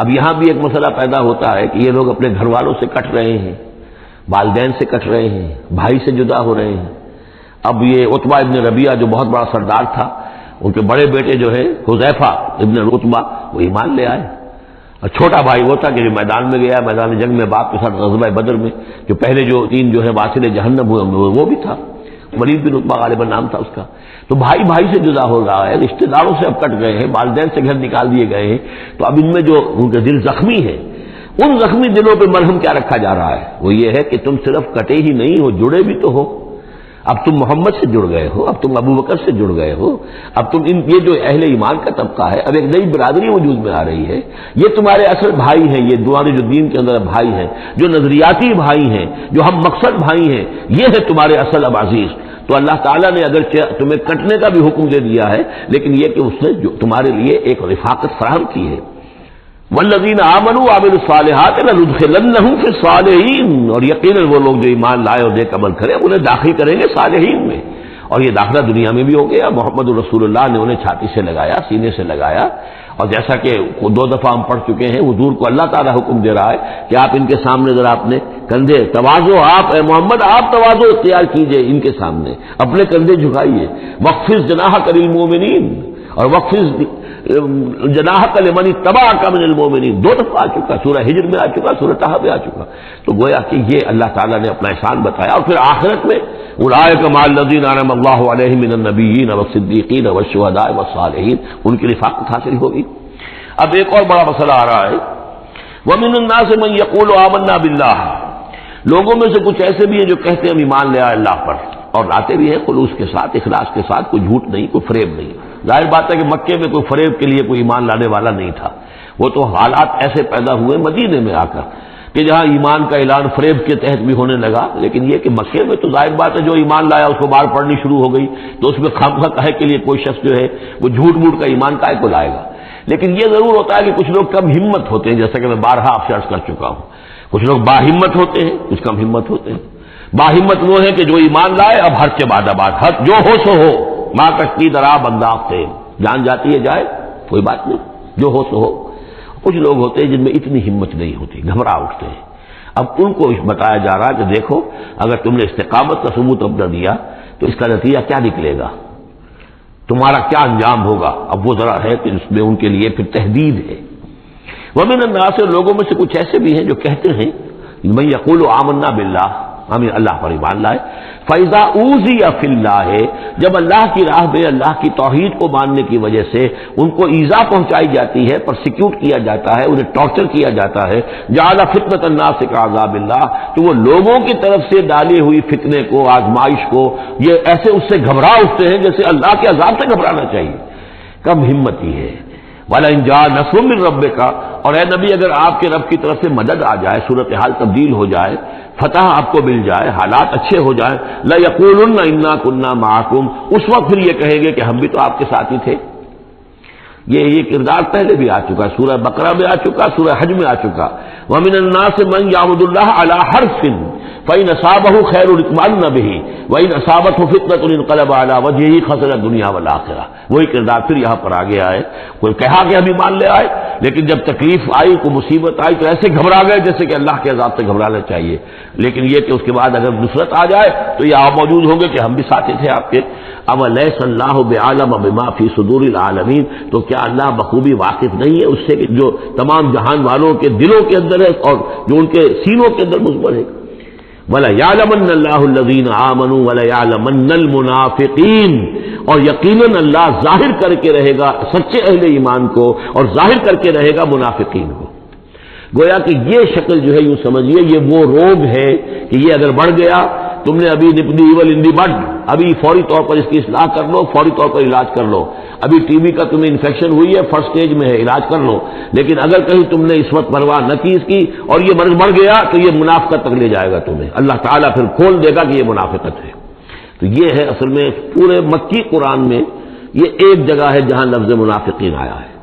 اب یہاں بھی ایک مسئلہ پیدا ہوتا ہے کہ یہ لوگ اپنے گھر والوں سے کٹ رہے ہیں، والدین سے کٹ رہے ہیں، بھائی سے جدا ہو رہے ہیں۔ اب یہ عتبہ ابن ربیعہ جو بہت بڑا سردار تھا، ان کے بڑے بیٹے جو ہے حذیفہ ابن عتبہ، وہ ایمان لے آئے، اور چھوٹا بھائی وہ تھا کہ جو میدان میں گیا، میدان جنگ میں باپ کے ساتھ غزوہ بدر میں جو پہلے جو 3 جو ہے واصل جہنم ہوئے وہ بھی تھا، ولید بن عتبہ غالباً نام تھا اس کا۔ تو بھائی بھائی سے جدا ہو رہا ہے، رشتہ داروں سے اب کٹ گئے ہیں، والدین سے گھر نکال دیے گئے ہیں، تو اب ان میں جو ان کے دل زخمی ہیں، ان زخمی دلوں پہ مرہم کیا رکھا جا رہا ہے؟ وہ یہ ہے کہ تم صرف کٹے ہی نہیں ہو، جڑے بھی تو ہو۔ اب تم محمد سے جڑ گئے ہو، اب تم ابو بکر سے جڑ گئے ہو، اب تم یہ جو اہل ایمان کا طبقہ ہے، اب ایک نئی برادری وجود میں آ رہی ہے، یہ تمہارے اصل بھائی ہیں، یہ تمہارے جو دین کے اندر بھائی ہیں، جو نظریاتی بھائی ہیں، جو ہم مقصد بھائی ہیں، یہ ہے تمہارے اصل اب عزیز۔ تو اللہ تعالیٰ نے اگر تمہیں کٹنے کا بھی حکم دے دیا ہے، لیکن یہ کہ اس نے جو تمہارے لیے ایک رفاقت فراہم کی ہے۔ والذین آمنوا وعملوا الصالحات لندخلنہم فی الصالحین، اور یقیناً وہ لوگ جو ایمان لائے اور نیک عمل کرے انہیں داخل کریں گے صالحین میں، اور یہ داخلہ دنیا میں بھی ہو گیا۔ محمد رسول اللہ نے انہیں چھاتی سے لگایا، سینے سے لگایا، اور جیسا کہ 2 دفعہ ہم پڑھ چکے ہیں، حضور کو اللہ تعالیٰ حکم دے رہا ہے کہ آپ ان کے سامنے ذرا اپنے کندھے تواضع، آپ اے محمد آپ تواضع اختیار کیجئے، ان کے سامنے اپنے کندھے جھکائیے۔ وَاخْفِضْ جَنَاحَكَ لِلْمُؤْمِنِينَ، اور وَاخْفِض جناحَكَ لِمَنِ اتَّبَعَكَ مِنَ الْمُؤْمِنِينَ 2 دفعہ آ چکا، سورہ ہجر میں آ چکا، سورہ طہ میں آ چکا۔ تو گویا کہ یہ اللہ تعالیٰ نے اپنا احسان بتایا، اور پھر آخرت میں اولئک مع الذین انعم اللہ علیہم من النبیین والصدیقین والشہداء والصالحین، ان کی رفاقت حاصل ہوگی۔ اب ایک اور بڑا مسئلہ آ رہا ہے، وَمِنَ النَّاسِ مَن يَقُولُ آمَنَّا بِاللَّهِ، لوگوں میں سے کچھ ایسے بھی ہیں جو کہتے ہیں ہم ایمان لے آئے اللہ پر، اور لاتے بھی ہیں خلوص کے ساتھ، اخلاص کے ساتھ، کوئی جھوٹ نہیں، کوئی فریب نہیں۔ ظاہر بات ہے کہ مکے میں کوئی فریب کے لیے کوئی ایمان لانے والا نہیں تھا، وہ تو حالات ایسے پیدا ہوئے مدینے میں آ کر کہ جہاں ایمان کا اعلان فریب کے تحت بھی ہونے لگا، لیکن یہ کہ مکے میں تو ظاہر بات ہے جو ایمان لایا اس کو مار پڑنی شروع ہو گئی، تو اس میں خامخواہ کہے کے لیے کوئی شخص جو ہے وہ جھوٹ موٹ کا ایمان کائے کو لائے گا۔ لیکن یہ ضرور ہوتا ہے کہ کچھ لوگ کم ہمت ہوتے ہیں، جیسا کہ میں بارہا آپ سے عرض کر چکا ہوں، کچھ لوگ باہمت ہوتے ہیں، کچھ کم ہمت ہوتے ہیں۔ باہمت وہ ہے کہ جو ایمان لائے اب ہر سے بعد آباد، ہر جو ہو سو ہو، ماں کشتی درا بنداخ سے، جان جاتی ہے جائے کوئی بات نہیں، جو ہو سو ہو۔ کچھ لوگ ہوتے ہیں جن میں اتنی ہمت نہیں ہوتی، گھبرا اٹھتے ہیں۔ اب ان کو بتایا جا رہا ہے کہ دیکھو اگر تم نے استقامت کا ثبوت اپنا دیا تو اس کا نتیجہ کیا نکلے گا، تمہارا کیا انجام ہوگا۔ اب وہ ذرا ہے کہ اس میں ان کے لیے پھر تحدید ہے۔ ومن الناس، لوگوں میں سے کچھ ایسے بھی ہیں جو کہتے ہیں من یقول آمنا باللہ، ہم اللہ پر ایمان لائے، فَإِذَا أُوذِيَ فِي اللَّهِ، جب اللہ کی راہ میں اللہ کی توحید کو ماننے کی وجہ سے ان کو ایذا پہنچائی جاتی ہے، پرسیکیوٹ کیا جاتا ہے، انہیں ٹارچر کیا جاتا ہے، جعل فتنة الناس كعذاب اللہ، تو وہ لوگوں کی طرف سے ڈالی ہوئی فتنے کو، آزمائش کو، یہ ایسے اس سے گھبرا اٹھتے ہیں جیسے اللہ کے عذاب سے گھبرانا چاہیے۔ کم ہمتی ہے۔ وَلَئِن جَاءَ نَصْرٌ مِّن رَّبِّكَ، اور اے نبی اگر آپ کے رب کی طرف سے مدد آ جائے، صورتحال تبدیل ہو جائے، فتح آپ کو مل جائے، حالات اچھے ہو جائیں، لَيَقُولُنَّ إِنَّا كُنَّا مَعَكُمْ، اس وقت پھر یہ کہیں گے کہ ہم بھی تو آپ کے ساتھ ہی تھے۔ یہ کردار پہلے بھی آ چکا، سورہ بقرہ میں آ چکا، سورہ حج میں آ چکا۔ وَمِنَ النَّاسِ مَن يَعْبُدُ اللَّهَ عَلَىٰ حَرْفٍ فَإِنْ أَصَابَهُ خَيْرٌ اطْمَأَنَّ بِهِ وَإِنْ أَصَابَتْهُ فِتْنَةٌ انقلب عَلَىٰ وَجْهِهِ خَسِرَ الدُّنْيَا وَالْآخِرَةَ۔ وہی کردار پھر یہاں پر آ گیا ہے۔ کوئی کہا کہ ہم ایمان لے آئے، لیکن جب تکلیف آئی، کوئی مصیبت آئی تو ایسے گھبرا گئے جیسے کہ اللہ کے عذاب سے گھبرانا چاہیے، لیکن یہ کہ اس کے بعد اگر نصرت آ جائے تو یہ آپ موجود ہوں گے کہ ہم بھی ساتھی تھے آپ کے۔ اولیس اللہ بعالم بما فی صدور العالمین، تو کیا اللہ بخوبی واقف نہیں ہے اس سے کہ جو تمام جہان والوں کے دلوں کے اندر ہے اور جو ان کے سینوں کے اندر مضمر ہے۔ وَلَيَعْلَمَنَّ اللَّهُ الَّذِينَ آمَنُوا وَلَيَعْلَمَنَّ الْمُنَافِقِينَ، اور یقیناً اللہ ظاہر کر کے رہے گا سچے اہل ایمان کو اور ظاہر کر کے رہے گا منافقین کو۔ گویا کہ یہ شکل جو ہے یوں سمجھیے یہ وہ روگ ہے کہ یہ اگر بڑھ گیا، تم نے ابھی نپدی ایول ان دی بڈ، ابھی فوری طور پر اس کی اصلاح کر لو، فوری طور پر علاج کر لو۔ ابھی ٹی بی کا تمہیں انفیکشن ہوئی ہے، فرسٹ سٹیج میں ہے، علاج کر لو۔ لیکن اگر کہیں تم نے اس وقت پرواہ نہ کی اس کی اور یہ مرض بڑھ گیا تو یہ منافقت تک لے جائے گا تمہیں، اللہ تعالیٰ پھر کھول دے گا کہ یہ منافقت ہے۔ تو یہ ہے اصل میں پورے مکی قرآن میں یہ ایک جگہ ہے جہاں لفظ منافقین آیا ہے،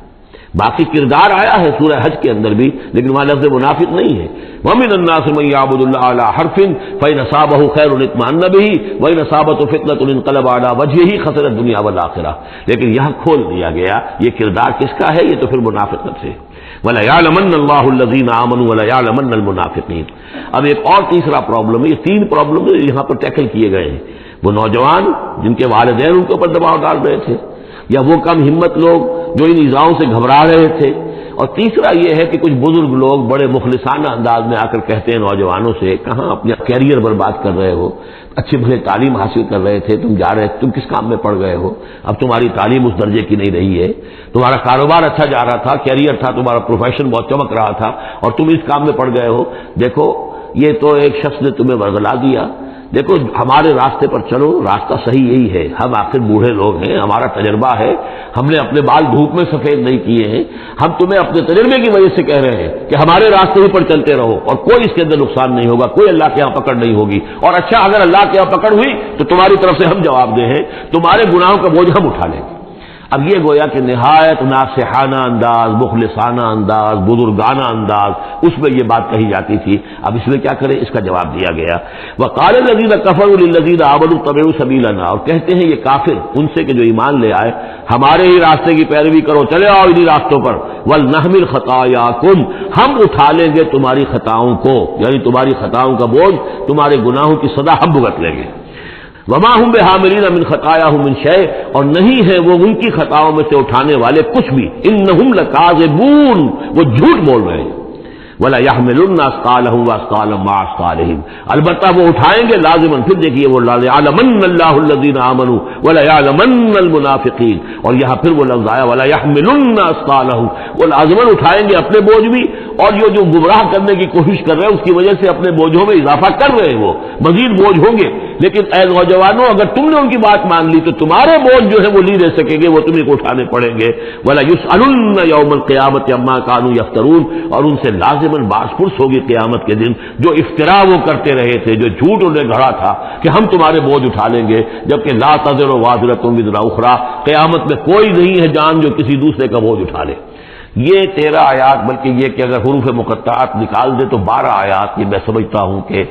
باقی کردار آیا ہے سورہ حج کے اندر بھی، لیکن وہاں لفظ منافق نہیں ہے۔ وَمِنَ النَّاسِ مَن يَعْبُدُ اللَّهَ عَلَىٰ حَرْفٍ فَإِنْ أَصَابَهُ خَيْرٌ اطْمَأَنَّ بِهِ وَإِنْ أَصَابَتْهُ فِتْنَةٌ انقلب عَلَىٰ وَجْهِهِ خَسِرَ الدُّنْيَا وَالْآخِرَةَ، لیکن یہاں کھول دیا گیا یہ کردار کس کا ہے، یہ تو پھر منافقت سے۔ وَلَيَعْلَمَنَّ اللَّهُ الَّذِينَ آمَنُوا وَلَيَعْلَمَنَّ الْمُنَافِقِينَ۔ اب ایک اور تیسرا پرابلم ہے، یہ تین پرابلم یہاں پر ٹیکل کیے گئے ہیں۔ وہ نوجوان جن کے والدین ان کے اوپر دباؤ ڈال رہے تھے، یا وہ کم ہمت لوگ جو ان ایذاؤں سے گھبرا رہے تھے، اور تیسرا یہ ہے کہ کچھ بزرگ لوگ بڑے مخلصانہ انداز میں آ کر کہتے ہیں نوجوانوں سے، کہاں اپنا کیریئر برباد کر رہے ہو، اچھی بھلے تعلیم حاصل کر رہے تھے، تم جا رہے تم کس کام میں پڑ گئے ہو، اب تمہاری تعلیم اس درجے کی نہیں رہی ہے، تمہارا کاروبار اچھا جا رہا تھا، کیریئر تھا، تمہارا پروفیشن بہت چمک رہا تھا اور تم اس کام میں پڑ گئے ہو۔ دیکھو یہ تو ایک شخص نے تمہیں ورغلا دیا، دیکھو ہمارے راستے پر چلو، راستہ صحیح یہی ہے، ہم آخر بوڑھے لوگ ہیں، ہمارا تجربہ ہے، ہم نے اپنے بال دھوپ میں سفید نہیں کیے ہیں، ہم تمہیں اپنے تجربے کی وجہ سے کہہ رہے ہیں کہ ہمارے راستے ہی پر چلتے رہو اور کوئی اس کے اندر نقصان نہیں ہوگا، کوئی اللہ کے یہاں پکڑ نہیں ہوگی، اور اچھا اگر اللہ کے یہاں پکڑ ہوئی تو تمہاری طرف سے ہم جواب دہ ہیں، تمہارے گناہوں کا بوجھ ہم اٹھا لیں گے۔ اب یہ گویا کہ نہایت ناصحانہ انداز، مخلصانہ انداز، بزرگانہ انداز، اس میں یہ بات کہی جاتی تھی۔ اب اس میں کیا کریں، اس کا جواب دیا گیا، وَقَالَ الَّذِينَ كَفَرُوا لِلَّذِينَ آمَنُوا اتَّبِعُوا سَبِيلَنَا، اور کہتے ہیں یہ کافر ان سے کہ جو ایمان لے آئے، ہمارے ہی راستے کی پیروی کرو، چلے آؤ انہی راستوں پر، وَلْنَحْمِلْ خَطَايَاكُمْ، ہم اٹھا لیں گے تمہاری خطاؤں کو، یعنی تمہاری خطاؤں کا بوجھ، تمہارے گناہوں کی سزا ہم بھگت لیں گے۔ وما هم بحاملین من خطاياهم من شيء، اور نہیں ہے وہ ان کی خطاؤں میں سے اٹھانے والے کچھ بھی، انہم لکاذبون، وہ جھوٹ بول رہے ہیں۔ ولا يحملن اثقالهم واثقالا مع اثقالهم، البتہ وہ اٹھائیں گے لازماً، پھر دیکھیے وہ لَيَعْلَمَنَّ اللَّهُ الَّذِينَ آمَنُوا وَلَيَعْلَمَنَّ الْمُنَافِقِينَ، اور یہاں پھر وہ لفظ آیا ولا يحملن اثقالهم، وہ لازماً اٹھائیں گے اپنے بوجھ بھی، اور یہ جو گمراہ کرنے کی کوشش کر رہے ہیں اس کی وجہ سے اپنے بوجھوں میں اضافہ کر رہے ہیں، وہ مزید بوجھ ہوں گے، لیکن اے نوجوانوں اگر تم نے ان کی بات مان لی تو تمہارے بوجھ جو ہے وہ نہیں رہ سکیں گے، وہ تمہیں کو اٹھانے پڑیں گے۔ وَلَا يُسْأَلُنَّ يَوْمَ الْقِيَامَةِ عَمَّا كَانُوا يَفْتَرُونَ، اور ان سے لازماً باز پرس ہوگی قیامت کے دن جو افترا وہ کرتے رہے تھے، جو جھوٹ انہوں نے گھڑا تھا کہ ہم تمہارے بوجھ اٹھا لیں گے، جبکہ لا تزر وازرۃ وزر اخرى، قیامت میں کوئی نہیں ہے جان جو کسی دوسرے کا بوجھ اٹھا لے۔ یہ 13 آیات، بلکہ یہ کہ اگر حروف مقطعات نکال دے تو 12 آیات، یہ میں سمجھتا ہوں کہ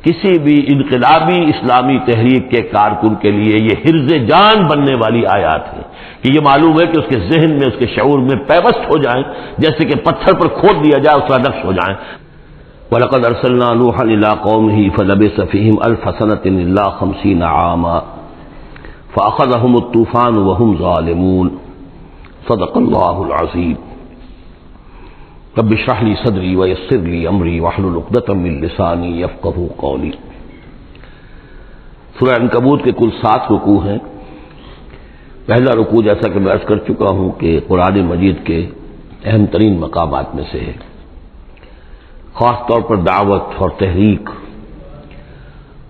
کسی بھی انقلابی اسلامی تحریک کے کارکن کے لیے یہ حرز جان بننے والی آیات ہیں کہ یہ معلوم ہے کہ اس کے ذہن میں، اس کے شعور میں پیوست ہو جائیں، جیسے کہ پتھر پر کھود دیا جائے اس کا نقش ہو جائیں۔ وَلَقَدْ أَرْسَلْنَا نُوحًا إِلَىٰ قَوْمِهِ فَلَبِثَ فِيهِمْ أَلْفَ سَنَةٍ إِلَّا 50 عَامًا فَأَخَذَهُمُ الطُّوفَانُ وَهُمْ ظَالِمُونَ صدق اللہ العظیم۔ رب اشرح لي صدری ويسر لي امری واحلل عقدۃ من لسانی یفقہوا قولی۔ سورہ عنکبوت کے کل 7 رکوع ہیں۔ پہلا رکوع جیسا کہ میں عرض کر چکا ہوں کہ قرآن مجید کے اہم ترین مقامات میں سے ہے، خاص طور پر دعوت اور تحریک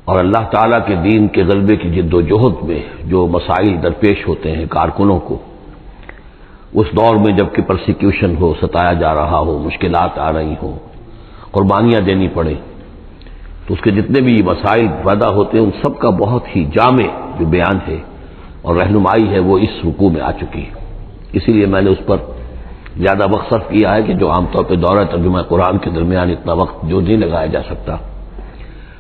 اور اللہ تعالیٰ کے دین کے غلبے کی جد و جہد میں جو مسائل درپیش ہوتے ہیں کارکنوں کو، اس دور میں جب کہ پرسیکیوشن ہو، ستایا جا رہا ہو، مشکلات آ رہی ہوں، قربانیاں دینی پڑیں، تو اس کے جتنے بھی مسائل پیدا ہوتے ہیں ان سب کا بہت ہی جامع جو بیان ہے اور رہنمائی ہے وہ اس رکوع میں آ چکی ہے۔ اسی لیے میں نے اس پر زیادہ وقت صرف کیا ہے کہ جو عام طور پہ دورہ ترجمہ قرآن کے درمیان اتنا وقت جو نہیں لگایا جا سکتا۔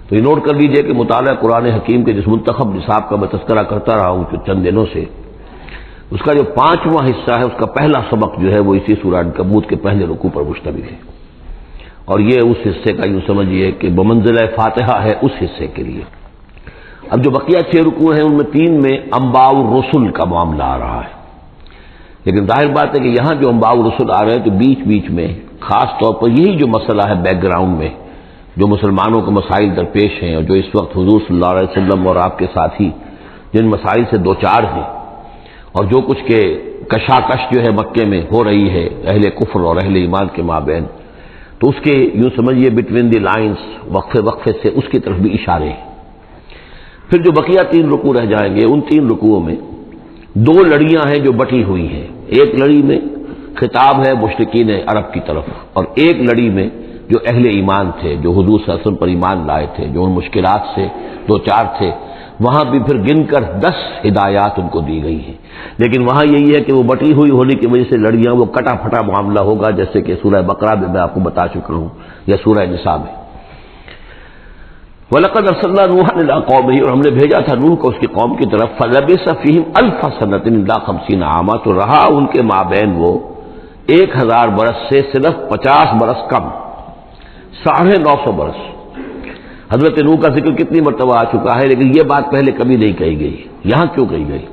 تو یہ نوٹ کر لیجئے کہ مطالعہ قرآن حکیم کے جس منتخب نصاب کا میں تذکرہ کرتا رہا ہوں چند دنوں سے، اس کا جو 5واں حصہ ہے اس کا پہلا سبق جو ہے وہ اسی سورہ عنکبوت کے پہلے رکوع پر مشتمل ہے، اور یہ اس حصے کا یوں سمجھیے کہ بمنزلہ فاتحہ ہے اس حصے کے لیے۔ اب جو بقیہ 6 رکوع ہیں ان میں 3 میں انباء الرسل کا معاملہ آ رہا ہے، لیکن ظاہر بات ہے کہ یہاں جو انباء الرسل آ رہے ہیں تو بیچ بیچ میں خاص طور پر یہی جو مسئلہ ہے بیک گراؤنڈ میں جو مسلمانوں کو مسائل درپیش ہیں اور جو اس وقت حضور صلی اللہ علیہ وسلم اور آپ کے ساتھی جن مسائل سے دوچار ہیں، اور جو کچھ کے کشاکش جو ہے مکے میں ہو رہی ہے اہل کفر اور اہل ایمان کے مابین، تو اس کے یوں سمجھیے بٹوین دی لائنز وقفے وقفے سے اس کی طرف بھی اشارے ہیں۔ پھر جو بقیہ 3 رکوع رہ جائیں گے ان 3 رکوعوں میں 2 لڑیاں ہیں جو بٹی ہوئی ہیں، ایک لڑی میں خطاب ہے مشرکین عرب کی طرف، اور ایک لڑی میں جو اہل ایمان تھے، جو حضور صلی اللہ علیہ وسلم پر ایمان لائے تھے، جو ان مشکلات سے دوچار تھے، وہاں بھی پھر گن کر 10 ہدایات ان کو دی گئی ہیں، لیکن وہاں یہی ہے کہ وہ بٹی ہوئی ہونے کی وجہ سے لڑیاں وہ کٹا پھٹا معاملہ ہوگا، جیسے کہ سورہ بقرہ میں آپ کو بتا چکا ہوں یا سورہ نساء میں۔ وَلَقَدْ أَرْسَلْنَا نُوحًا إِلَىٰ قَوْمِهِ، اور ہم نے بھیجا تھا نوح کو اس کی قوم کی طرف، فَلَبِثَ فِيهِمْ أَلْفَ سَنَةٍ إِلَّا 50 عَامًا، تو رہا ان کے مابین وہ 1000 برس سے صرف 50 برس کم، 950 برس۔ حضرت نوح کا ذکر کتنی مرتبہ آ چکا ہے، لیکن یہ بات پہلے کبھی نہیں کہی گئی، یہاں کیوں کہی گئی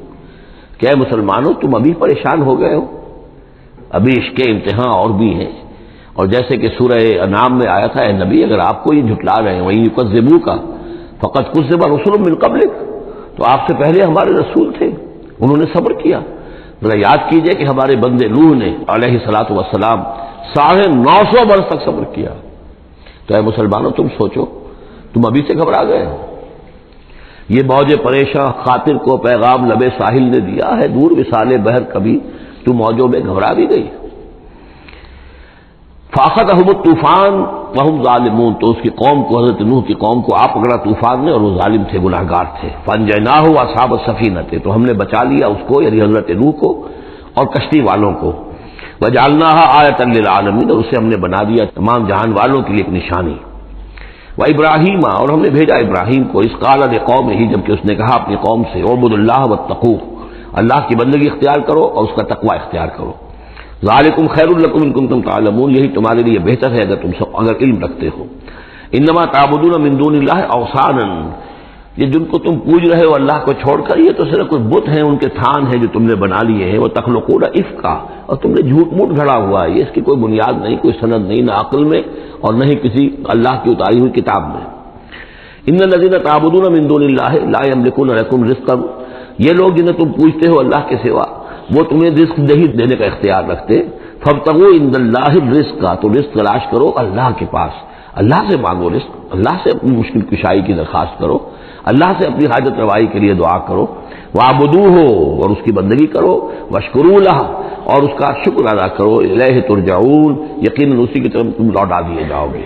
کہ اے مسلمانوں تم ابھی پریشان ہو گئے ہو، ابھی اس کے امتحان اور بھی ہیں، اور جیسے کہ سورہ انعام میں آیا تھا، اے نبی اگر آپ کو یہ جھٹلا رہے ہیں وہیں یکذبوک فقد کذب رسل من قبلک، تو آپ سے پہلے ہمارے رسول تھے انہوں نے صبر کیا۔ ذرا یاد کیجئے کہ ہمارے بندے نوح نے علیہ الصلوۃ والسلام 950 برس تک صبر کیا، تو اے مسلمانوں تم سوچو تم ابھی سے گھبرا گئے ہو۔ یہ موج پریشاں خاطر کو پیغام لبے ساحل نے دیا ہے، دور وصال بحر کبھی تو موجوں میں گھبرا بھی گئی۔ فاخذہم الطوفان وہم ظالمون، تو اس کی قوم کو، حضرت نوح کی قوم کو آپ پکڑا طوفان نے اور وہ ظالم تھے، گناہگار تھے۔ فانجیناہ واصحاب السفینہ، تو ہم نے بچا لیا اس کو یعنی حضرت نوح کو اور کشتی والوں کو، وجعلناها آیۃ للعالمین، اور اسے ہم نے بنا دیا تمام جہان والوں کے لیے ایک نشانی۔ وابراہیم، اور ہم نے بھیجا ابراہیم کو، اس قال لقومہ، جبکہ اس نے کہا اپنی قوم سے، اعبدوا اللہ واتقوہ، اللہ کی بندگی اختیار کرو اور اس کا تقوی اختیار کرو۔ ذالکم خیر لکم ان کنتم تعلمون، یہی تمہارے لیے بہتر ہے اگر علم رکھتے ہو۔ انما تعبدون من دون اللہ اوثانا، یہ جن کو تم پوج رہے ہو اللہ کو چھوڑ کر، یہ تو صرف کوئی بت ہیں، ان کے تھان ہیں جو تم نے بنا لیے ہیں، وہ تخلقون افکا، اور تم نے جھوٹ موٹ گھڑا ہوا ہے، یہ اس کی کوئی بنیاد نہیں، کوئی سند نہیں، نہ عقل میں اور نہ ہی کسی اللہ کی اتاری ہوئی کتاب میں۔ ان الذین تعبدون من دون اللہ لا یملکون لکم رزقا، یہ لوگ جنہیں تم پوجتے ہو اللہ کے سوا وہ تمہیں رزق نہیں دینے کا اختیار رکھتے۔ فابتغوا عند اللہ الرزق، تو رزق تلاش کرو اللہ کے پاس، اللہ سے مانگو رزق، اللہ سے اپنی مشکل کشائی کی درخواست کرو۔ اللہ سے اپنی حاجت روائی کے لیے دعا کرو، وَاعْبُدُوهُ اور اس کی بندگی کرو، وَاشْكُرُوا لَهُ اور اس کا شکر ادا کرو، الیہ ترجعون یقیناً اسی کی طرف تم لوٹا دیے جاؤ گے۔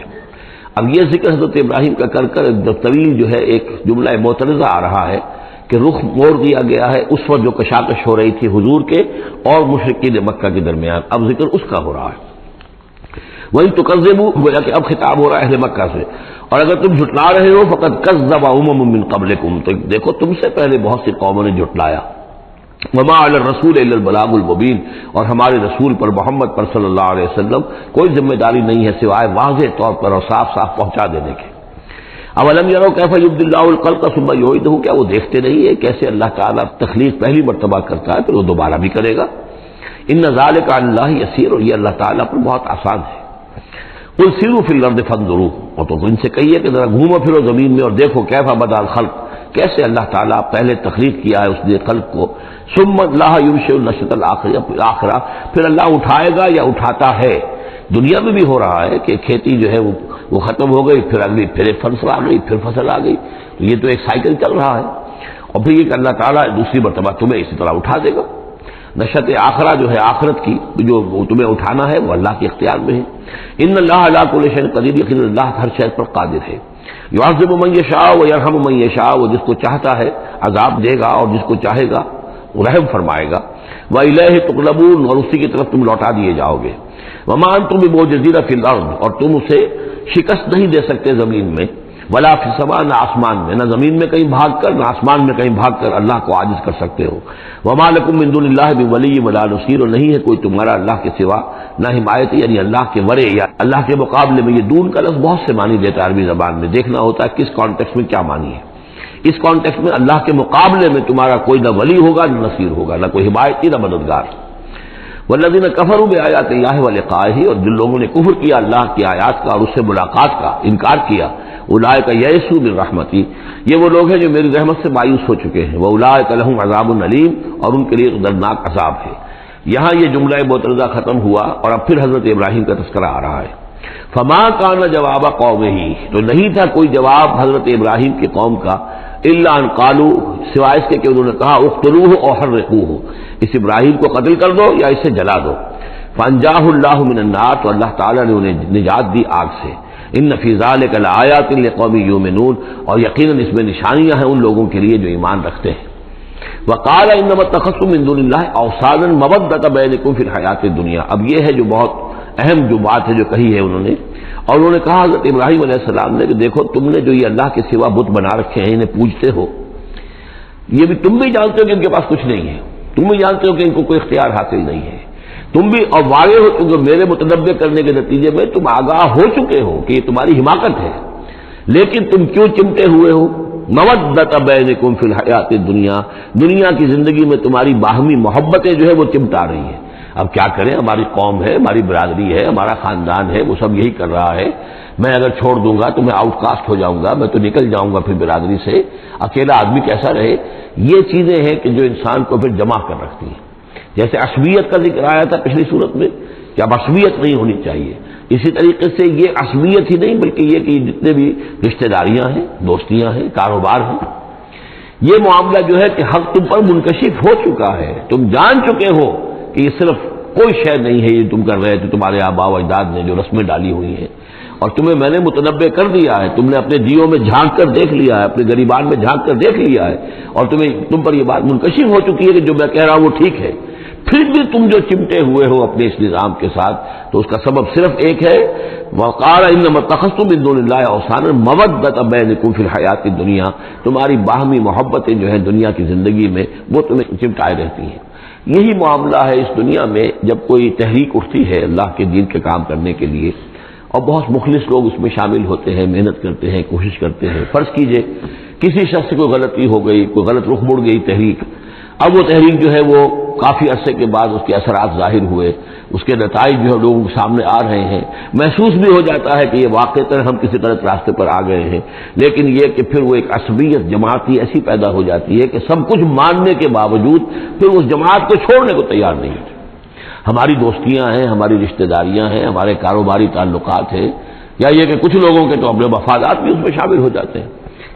اب یہ ذکر حضرت ابراہیم کا کر کر طویل جو ہے ایک جملہ معترضہ آ رہا ہے کہ رخ موڑ دیا گیا ہے اس وقت جو کشاکش ہو رہی تھی حضور کے اور مشرکین مکہ کے درمیان، اب ذکر اس کا ہو رہا ہے۔ وہی تکذبوا گویا کہ اب خطاب ہو رہا ہے اہل مکہ سے، اور اگر تم جھٹلا رہے ہو فقد کذب امم من قبلکم، تو دیکھو تم سے پہلے بہت سی قوموں نے جھٹلایا، وما علی الرسول الا البلاغ المبین، اور ہمارے رسول پر محمد پر صلی اللہ علیہ وسلم کوئی ذمہ داری نہیں ہے سوائے واضح طور پر اور صاف صاف پہنچا دینے کے۔ اولم یروا کیف یبدی اللہ الخلق ثم یعیدہ، کیا وہ دیکھتے نہیں ہے کیسے اللہ تعالیٰ تخلیق پہلی مرتبہ کرتا ہے پھر وہ دوبارہ بھی کرے گا۔ ان ذالک علی اللہ یسیر، اور یہ اللہ تعالیٰ پر بہت آسان ہے۔ قل سیروا فی الارض فانظروا، اور تو ان سے کہیے کہ ذرا گھومو پھرو زمین میں اور دیکھو کیف بدا الخلق، کیسے اللہ تعالیٰ پہلے تخلیق کیا ہے اس نے خلق کو، ثم اللہ ينشئ النشأة الآخرہ، پھر اللہ اٹھائے گا یا اٹھاتا ہے۔ دنیا میں بھی ہو رہا ہے کہ کھیتی جو ہے وہ ختم ہو گئی، پھر اگلی پھر ایک فصل آ گئی، پھر فصل آ گئی، تو یہ تو ایک سائیکل چل رہا ہے، اور پھر یہ کہ اللہ تعالیٰ دوسری مرتبہ تمہیں اسی طرح اٹھا دے گا۔ نشأۃ آخرہ جو ہے آخرت کی جو تمہیں اٹھانا ہے وہ اللہ کے اختیار میں ہے۔ ان اللہ علی کل شیء قدیر، یقیناً اللہ ہر شے پر قادر ہے۔ یعذب من یشاء ویرحم من یشاء، وہ جس کو چاہتا ہے عذاب دے گا اور جس کو چاہے گا رحم فرمائے گا۔ وإلیہ تقلبون، اور اسی کی طرف تم لوٹا دیے جاؤ گے۔ وما انتم بمعجزین فی الارض، اور تم اسے شکست نہیں دے سکتے زمین میں، ولا فی السماء، نہ آسمان میں، نہ زمین میں کہیں بھاگ کر نہ آسمان میں کہیں بھاگ کر اللہ کو عاجز کر سکتے ہو۔ وما لکم من دون اللہ بولی ولا نصیر، اور نہیں ہے کوئی تمہارا اللہ کے سوا نہ حمایت، یعنی اللہ کے ورے یا اللہ کے مقابلے میں۔ یہ دون کا لفظ بہت سے معنی دیتا ہے عربی زبان میں، دیکھنا ہوتا ہے کس کانٹیکس میں کیا معنی ہے۔ اس کانٹیکس میں اللہ کے مقابلے میں تمہارا کوئی نہ ولی ہوگا نہ نصیر ہوگا، نہ کوئی حمایتی نہ مددگار۔ والذین کفروا بآیات اللہ ولقائہ، اور جن لوگوں نے کفر کیا اللہ کی آیات کا اور اس سے ملاقات کا انکار کیا، اولئک یئسوا من رحمتی، یہ وہ لوگ ہیں جو میری رحمت سے مایوس ہو چکے ہیں، واولئک لہم عذاب علیم، اور ان کے لیے دردناک عذاب ہے۔ یہاں یہ جملہ معترضہ ختم ہوا اور اب پھر حضرت ابراہیم کا تذکرہ آ رہا ہے۔ فما کان جواب قومہ، تو نہیں تھا کوئی جواب حضرت ابراہیم کی قوم کا، الا ان قالوا، سوائے اس کے کہ انہوں نے کہا اقتلوہ او حرقوہ، اس ابراہیم کو قتل کر دو یا اسے جلا دو۔ فانجاہ اللہ من النار، تو اللہ تعالیٰ نے انہیں نجات دی آگ سے۔ ان فی ذلک لآیات لقوم یؤمنون، اور یقیناً اس میں نشانیاں ہیں ان لوگوں کے لیے جو ایمان رکھتے ہیں۔ وقال انما اتخذتم من دون اللہ اوثانا مودۃ بینکم فی الحیات الدنیا، اب یہ ہے جو بہت اہم جو بات ہے جو کہی ہے انہوں نے، اور انہوں نے کہا حضرت ابراہیم علیہ السلام نے کہ دیکھو تم نے جو یہ اللہ کے سوا بت بنا رکھے ہیں انہیں پوجتے ہو، یہ بھی تم بھی جانتے ہو کہ ان کے پاس کچھ نہیں ہے، تم بھی جانتے ہو کہ ان کو کوئی اختیار حاصل نہیں ہے، تم بھی اور واقع ہو چکے میرے متنبع کرنے کے نتیجے میں تم آگاہ ہو چکے ہو کہ یہ تمہاری حماقت ہے، لیکن تم کیوں چمٹے ہوئے ہو؟ مودۃ بینکم فی الحیات الدنیا، دنیا کی زندگی میں تمہاری باہمی محبتیں جو ہے وہ چمٹا رہی ہیں۔ اب کیا کریں، ہماری قوم ہے، ہماری برادری ہے، ہمارا خاندان ہے، وہ سب یہی کر رہا ہے، میں اگر چھوڑ دوں گا تو میں آؤٹ کاسٹ ہو جاؤں گا، میں تو نکل جاؤں گا پھر برادری سے، اکیلا آدمی کیسا رہے۔ یہ چیزیں ہیں کہ جو انسان کو پھر جمع کر رکھتی ہیں۔ جیسے عصبیت کا ذکر آیا تھا پچھلی صورت میں کہ اب عصبیت نہیں ہونی چاہیے، اسی طریقے سے یہ عصبیت ہی نہیں بلکہ یہ کہ جتنے بھی رشتہ داریاں ہیں، دوستیاں ہیں، کاروبار ہیں، یہ معاملہ جو ہے کہ حق تم پر منکشف ہو چکا ہے، تم جان چکے ہو کہ یہ صرف کوئی شے نہیں ہے یہ تم کر رہے تھے، تمہارے آباء و اجداد نے جو رسمیں ڈالی ہوئی ہیں، اور تمہیں میں نے متنبع کر دیا ہے، تم نے اپنے دیوں میں جھانک کر دیکھ لیا ہے، اپنے گریبان میں جھانک کر دیکھ لیا ہے، اور تم پر یہ بات منکشف ہو چکی ہے کہ جو میں کہہ رہا ہوں وہ ٹھیک ہے، پھر بھی تم جو چمٹے ہوئے ہو اپنے اس نظام کے ساتھ، تو اس کا سبب صرف ایک ہے، وقال انما اتخذتم من دون اللہ اوثانا مودۃ بینکم فی الحیات الدنیا، تمہاری باہمی محبتیں جو ہیں دنیا کی زندگی میں وہ تمہیں چمٹائے رہتی ہیں۔ یہی معاملہ ہے اس دنیا میں جب کوئی تحریک اٹھتی ہے اللہ کے دین کے کام کرنے کے لیے، اور بہت مخلص لوگ اس میں شامل ہوتے ہیں، محنت کرتے ہیں، کوشش کرتے ہیں۔ فرض کیجئے کسی شخص سے کوئی غلطی ہو گئی، کوئی غلط رخ مڑ گئی تحریک، اب وہ تحریک جو ہے وہ کافی عرصے کے بعد اس کے اثرات ظاہر ہوئے، اس کے نتائج جو ہے لوگوں کے سامنے آ رہے ہیں، محسوس بھی ہو جاتا ہے کہ یہ واقعتاً ہم کسی غلط راستے پر آ گئے ہیں، لیکن یہ کہ پھر وہ ایک عصبیت جماعتی ایسی پیدا ہو جاتی ہے کہ سب کچھ ماننے کے باوجود پھر اس جماعت کو چھوڑنے کو تیار نہیں ہوتے۔ ہماری دوستیاں ہیں، ہماری رشتہ داریاں ہیں، ہمارے کاروباری تعلقات ہیں، یا یہ کہ کچھ لوگوں کے تو اپنے مفادات بھی اس میں شامل ہو جاتے ہیں،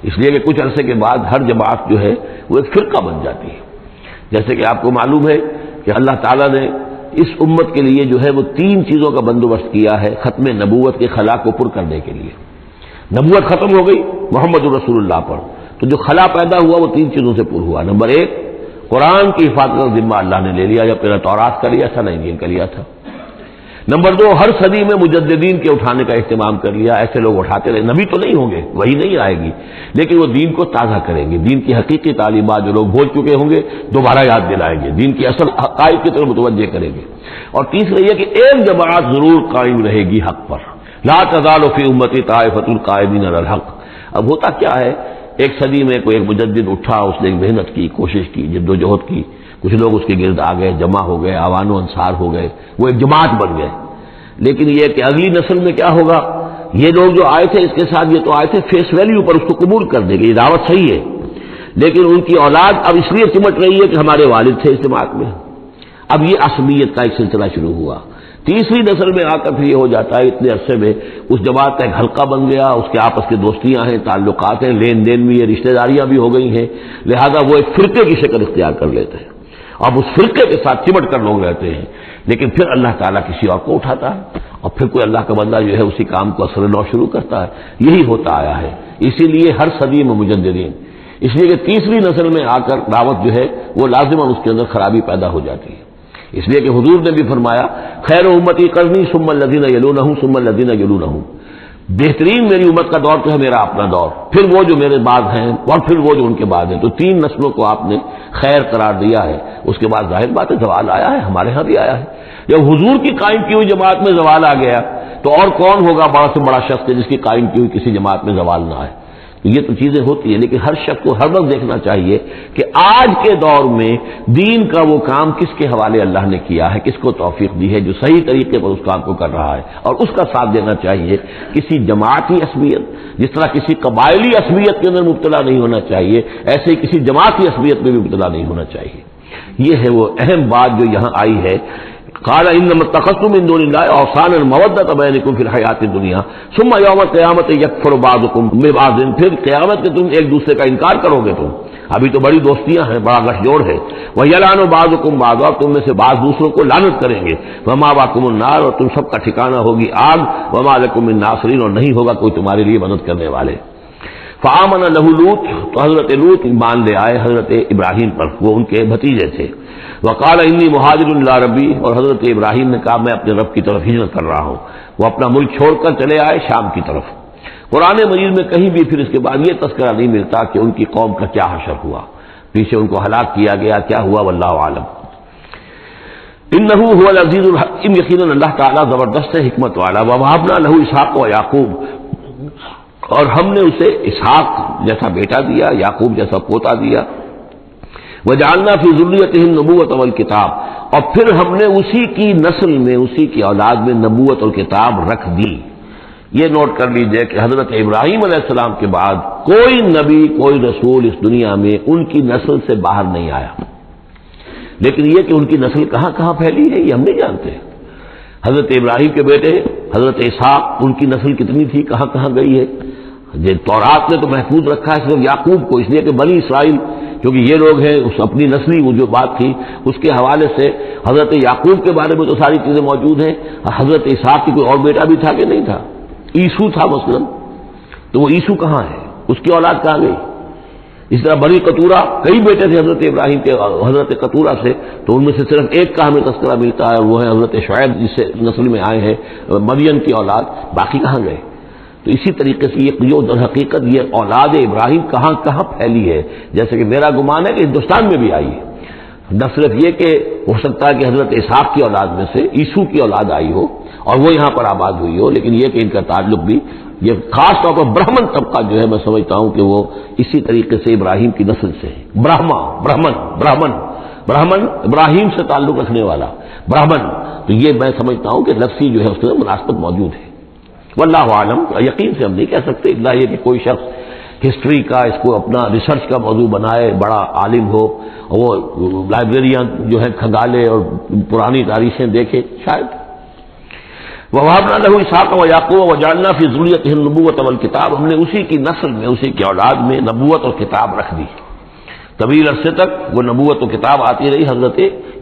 اس لیے کہ کچھ عرصے کے بعد ہر جماعت جو ہے وہ ایک فرقہ بن جاتی ہے. جیسے کہ آپ کو معلوم ہے کہ اللہ تعالیٰ نے اس امت کے لیے جو ہے وہ 3 چیزوں کا بندوبست کیا ہے ختم نبوت کے خلا کو پر کرنے کے لیے. نبوت ختم ہو گئی محمد رسول اللہ پر، تو جو خلا پیدا ہوا وہ 3 چیزوں سے پر ہوا. نمبر 1، قرآن کی حفاظت کا ذمہ اللہ نے لے لیا، جب پہلے تورات کا لیا تھا نہ انجیل کا لیا تھا. نمبر 2، ہر صدی میں مجددین کے اٹھانے کا اہتمام کر لیا. ایسے لوگ اٹھاتے رہے، نبی تو نہیں ہوں گے، وہی نہیں آئے گی، لیکن وہ دین کو تازہ کریں گے. دین کی حقیقی تعلیمات جو لوگ بھول چکے ہوں گے دوبارہ یاد دلائیں گے، دین کی اصل حقائق کی طرف متوجہ کریں گے. اور تیسرا یہ کہ ایک جماعت ضرور قائم رہے گی حق پر. لا تزال فی امتی طائفۃ قائمین علی الحق. اب ہوتا کیا ہے، ایک صدی میں کوئی ایک مجدد اٹھا، اس نے محنت کی، کوشش کی، جد و جہد کی، کچھ لوگ اس کے گرد آ گئے، جمع ہو گئے، آوان و انصار ہو گئے، وہ ایک جماعت بن گئے. لیکن یہ کہ اگلی نسل میں کیا ہوگا، یہ لوگ جو آئے تھے اس کے ساتھ یہ تو آئے تھے فیس ویلیو پر، اس کو قبول کرنے کے، یہ دعوت صحیح ہے، لیکن ان کی اولاد اب اس لیے چمٹ رہی ہے کہ ہمارے والد تھے اس جماعت میں. اب یہ عصبیت کا ایک سلسلہ شروع ہوا. تیسری نسل میں آ کر پھر یہ ہو جاتا ہے اتنے عرصے میں اس جماعت کا ایک حلقہ بن گیا، اس کے آپس کے دوستیاں ہیں، تعلقات ہیں، لین دین بھی ہے، رشتہ داریاں بھی ہو گئی ہیں، لہذا وہ ایک فرقے کی شکل اختیار کر لیتے ہیں. اب اس فرقے کے ساتھ چمٹ کر لوگ رہتے ہیں، لیکن پھر اللہ تعالیٰ کسی اور کو اٹھاتا ہے اور پھر کوئی اللہ کا بندہ جو ہے اسی کام کو اثر نو شروع کرتا ہے. یہی ہوتا آیا ہے. اسی لیے ہر صدی میں مجددین، اس لیے کہ تیسری نسل میں آ کر دعوت جو ہے وہ لازماً اس کے اندر خرابی پیدا ہو جاتی ہے. اس لیے کہ حضور نے بھی فرمایا خیر امتی قرنی ثم الذین یلونہم ثم الذین یلونہم، بہترین میری امت کا دور تو ہے میرا اپنا دور، پھر وہ جو میرے بعد ہیں اور پھر وہ جو ان کے بعد ہیں. تو 3 نسلوں کو آپ نے خیر قرار دیا ہے. اس کے بعد ظاہر بات ہے زوال آیا ہے، ہمارے ہاں بھی آیا ہے. جب حضور کی قائم کی ہوئی جماعت میں زوال آ گیا تو اور کون ہوگا بڑا سے بڑا شخص جس کی قائم کی ہوئی کسی جماعت میں زوال نہ آئے. تو یہ تو چیزیں ہوتی ہیں، لیکن ہر شخص کو ہر وقت دیکھنا چاہیے کہ آج کے دور میں دین کا وہ کام کس کے حوالے اللہ نے کیا ہے، کس کو توفیق دی ہے جو صحیح طریقے پر اس کام کو کر رہا ہے، اور اس کا ساتھ دینا چاہیے. کسی جماعتی عصبیت، جس طرح کسی قبائلی عصبیت کے اندر مبتلا نہیں ہونا چاہیے، ایسے ہی کسی جماعتی عصبیت میں بھی مبتلا نہیں ہونا چاہیے. یہ ہے وہ اہم بات جو یہاں آئی ہے. قال انما اتخذتم من دون الله اوثانا مودۃ بینکم فی الحیات الدنیا ثم یوم القیامت یکفر بعضکم ببعض. پھر قیامت کے تم ایک دوسرے کا انکار کرو گے. تم ابھی تو بڑی دوستیاں ہیں، بڑا گٹھ جوڑ ہے. وَيَلْعَنُ بَعْضُكُمْ بَعْضًا، تم میں سے بعض دوسروں کو لعنت کریں گے. وَمَأْوَاكُمُ النَّارُ، اور تم سب کا ٹھکانہ ہوگی آگ. وَمَا لَكُم مِّن نَّاصِرِينَ، اور نہیں ہوگا کوئی تمہارے لیے مدد کرنے والے. فآمن لہ لوط، تو حضرت لوط ایمان لے آئے حضرت ابراہیم پر، وہ ان کے بھتیجے تھے. وقال انی مہاجر الی ربی، اور حضرت ابراہیم نے کہا میں اپنے رب کی طرف ہجرت کر رہا ہوں. وہ اپنا ملک چھوڑ کر چلے آئے شام کی طرف. قرآن مجید میں کہیں بھی پھر اس کے بعد یہ تذکرہ نہیں ملتا کہ ان کی قوم کا کیا حشر ہوا، پیچھے ان کو ہلاک کیا گیا، کیا ہوا واللہ عالم. انہ هو العزیز الحکیم، یقیناً اللہ تعالیٰ زبردست ہے، حکمت والا. ووهبنا له اسحاق و یعقوب، اور ہم نے اسے اسحاق جیسا بیٹا دیا، یعقوب جیسا پوتا دیا. وجعلنا فی ذریتہ النبوۃ والکتاب، اور پھر ہم نے اسی کی نسل میں، اسی کی اولاد میں نبوت اور کتاب رکھ دی. یہ نوٹ کر لیجئے کہ حضرت ابراہیم علیہ السلام کے بعد کوئی نبی، کوئی رسول اس دنیا میں ان کی نسل سے باہر نہیں آیا. لیکن یہ کہ ان کی نسل کہاں کہاں پھیلی ہے یہ ہم نہیں جانتے. حضرت ابراہیم کے بیٹے حضرت اسحاق، ان کی نسل کتنی تھی، کہاں کہاں گئی ہے. تورات نے تو محفوظ رکھا ہے صرف یعقوب کو، اس لیے کہ بنی اسرائیل کیونکہ یہ لوگ ہیں، اس اپنی نسلی وہ جو بات تھی اس کے حوالے سے حضرت یعقوب کے بارے میں تو ساری چیزیں موجود ہیں. حضرت اسحاق کی کوئی اور بیٹا بھی تھا کہ نہیں تھا؟ عیسو تھا مثلا، تو وہ عیسو کہاں ہے، اس کی اولاد کہاں گئی؟ اس طرح بنی قطورہ، کئی بیٹے تھے حضرت ابراہیم کے حضرت قطورہ سے، تو ان میں سے صرف ایک کا ہمیں تذکرہ ملتا ہے اور وہ ہے حضرت شعیب جس سے نسل میں آئے ہیں مدین کی اولاد. باقی کہاں گئے؟ تو اسی طریقے سے یہ در حقیقت یہ اولاد ابراہیم کہاں کہاں پھیلی ہے. جیسے کہ میرا گمان ہے کہ ہندوستان میں بھی آئی ہے. نہ صرف یہ کہ ہو سکتا ہے کہ حضرت اسحاق کی اولاد میں سے عیسو کی اولاد آئی ہو اور وہ یہاں پر آباد ہوئی ہو، لیکن یہ کہ ان کا تعلق بھی یہ خاص طور پر برہمن طبقہ جو ہے میں سمجھتا ہوں کہ وہ اسی طریقے سے ابراہیم کی نسل سے ہے. برہمن ابراہیم سے تعلق رکھنے والا برہمن، تو یہ میں سمجھتا ہوں کہ لفظی جو ہے اس میں مناسبت موجود ہے. واللہ عالم، یقین سے ہم نہیں کہہ سکتے اللہ یہ کہ کوئی شخص ہسٹری کا اس کو اپنا ریسرچ کا موضوع بنائے، بڑا عالم ہو، وہ لائبریریاں جو ہیں کھنگالے اور پرانی تاریخیں دیکھے، شاید. وَوَهَبْنَا لَهُ إِسْحَاقَ وَيَعْقُوبَ وَجَعَلْنَا فِي ذُرِّيَّتِهِ النُّبُوَّةَ وَالْكِتَابَ، ہم نے اسی کی نسل میں، اسی کی اولاد میں نبوت اور کتاب رکھ دی. طویل عرصے تک وہ نبوت و کتاب آتی رہی حضرت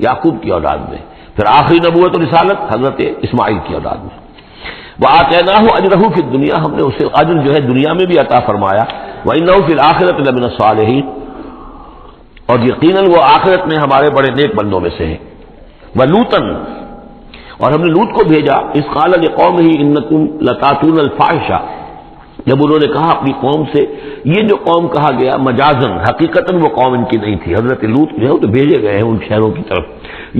یعقوب کی اولاد میں، پھر آخری نبوت و رسالت حضرت اسماعیل کی اولاد میں. وَآتَيْنَاهُ أَجْرَهُ فِي الدُّنْيَا، ہم نے اسے اجر جو ہے دنیا میں بھی عطا فرمایا. وَإِنَّهُ فِي الْآخِرَةِ لَمِنَ الصَّالِحِينَ، اور یقیناً وہ آخرت میں ہمارے بڑے نیک بندوں میں سے ہیں. وَلُوطًا، اور ہم نے لوط کو بھیجا. اذ قال لقومه انکم لتاتون الفاحشہ، جب انہوں نے کہا اپنی قوم سے، یہ جو قوم کہا گیا مجازن، حقیقتاً وہ قوم ان کی نہیں تھی. حضرت لوط جو ہے وہ تو بھیجے گئے ہیں ان شہروں کی طرف،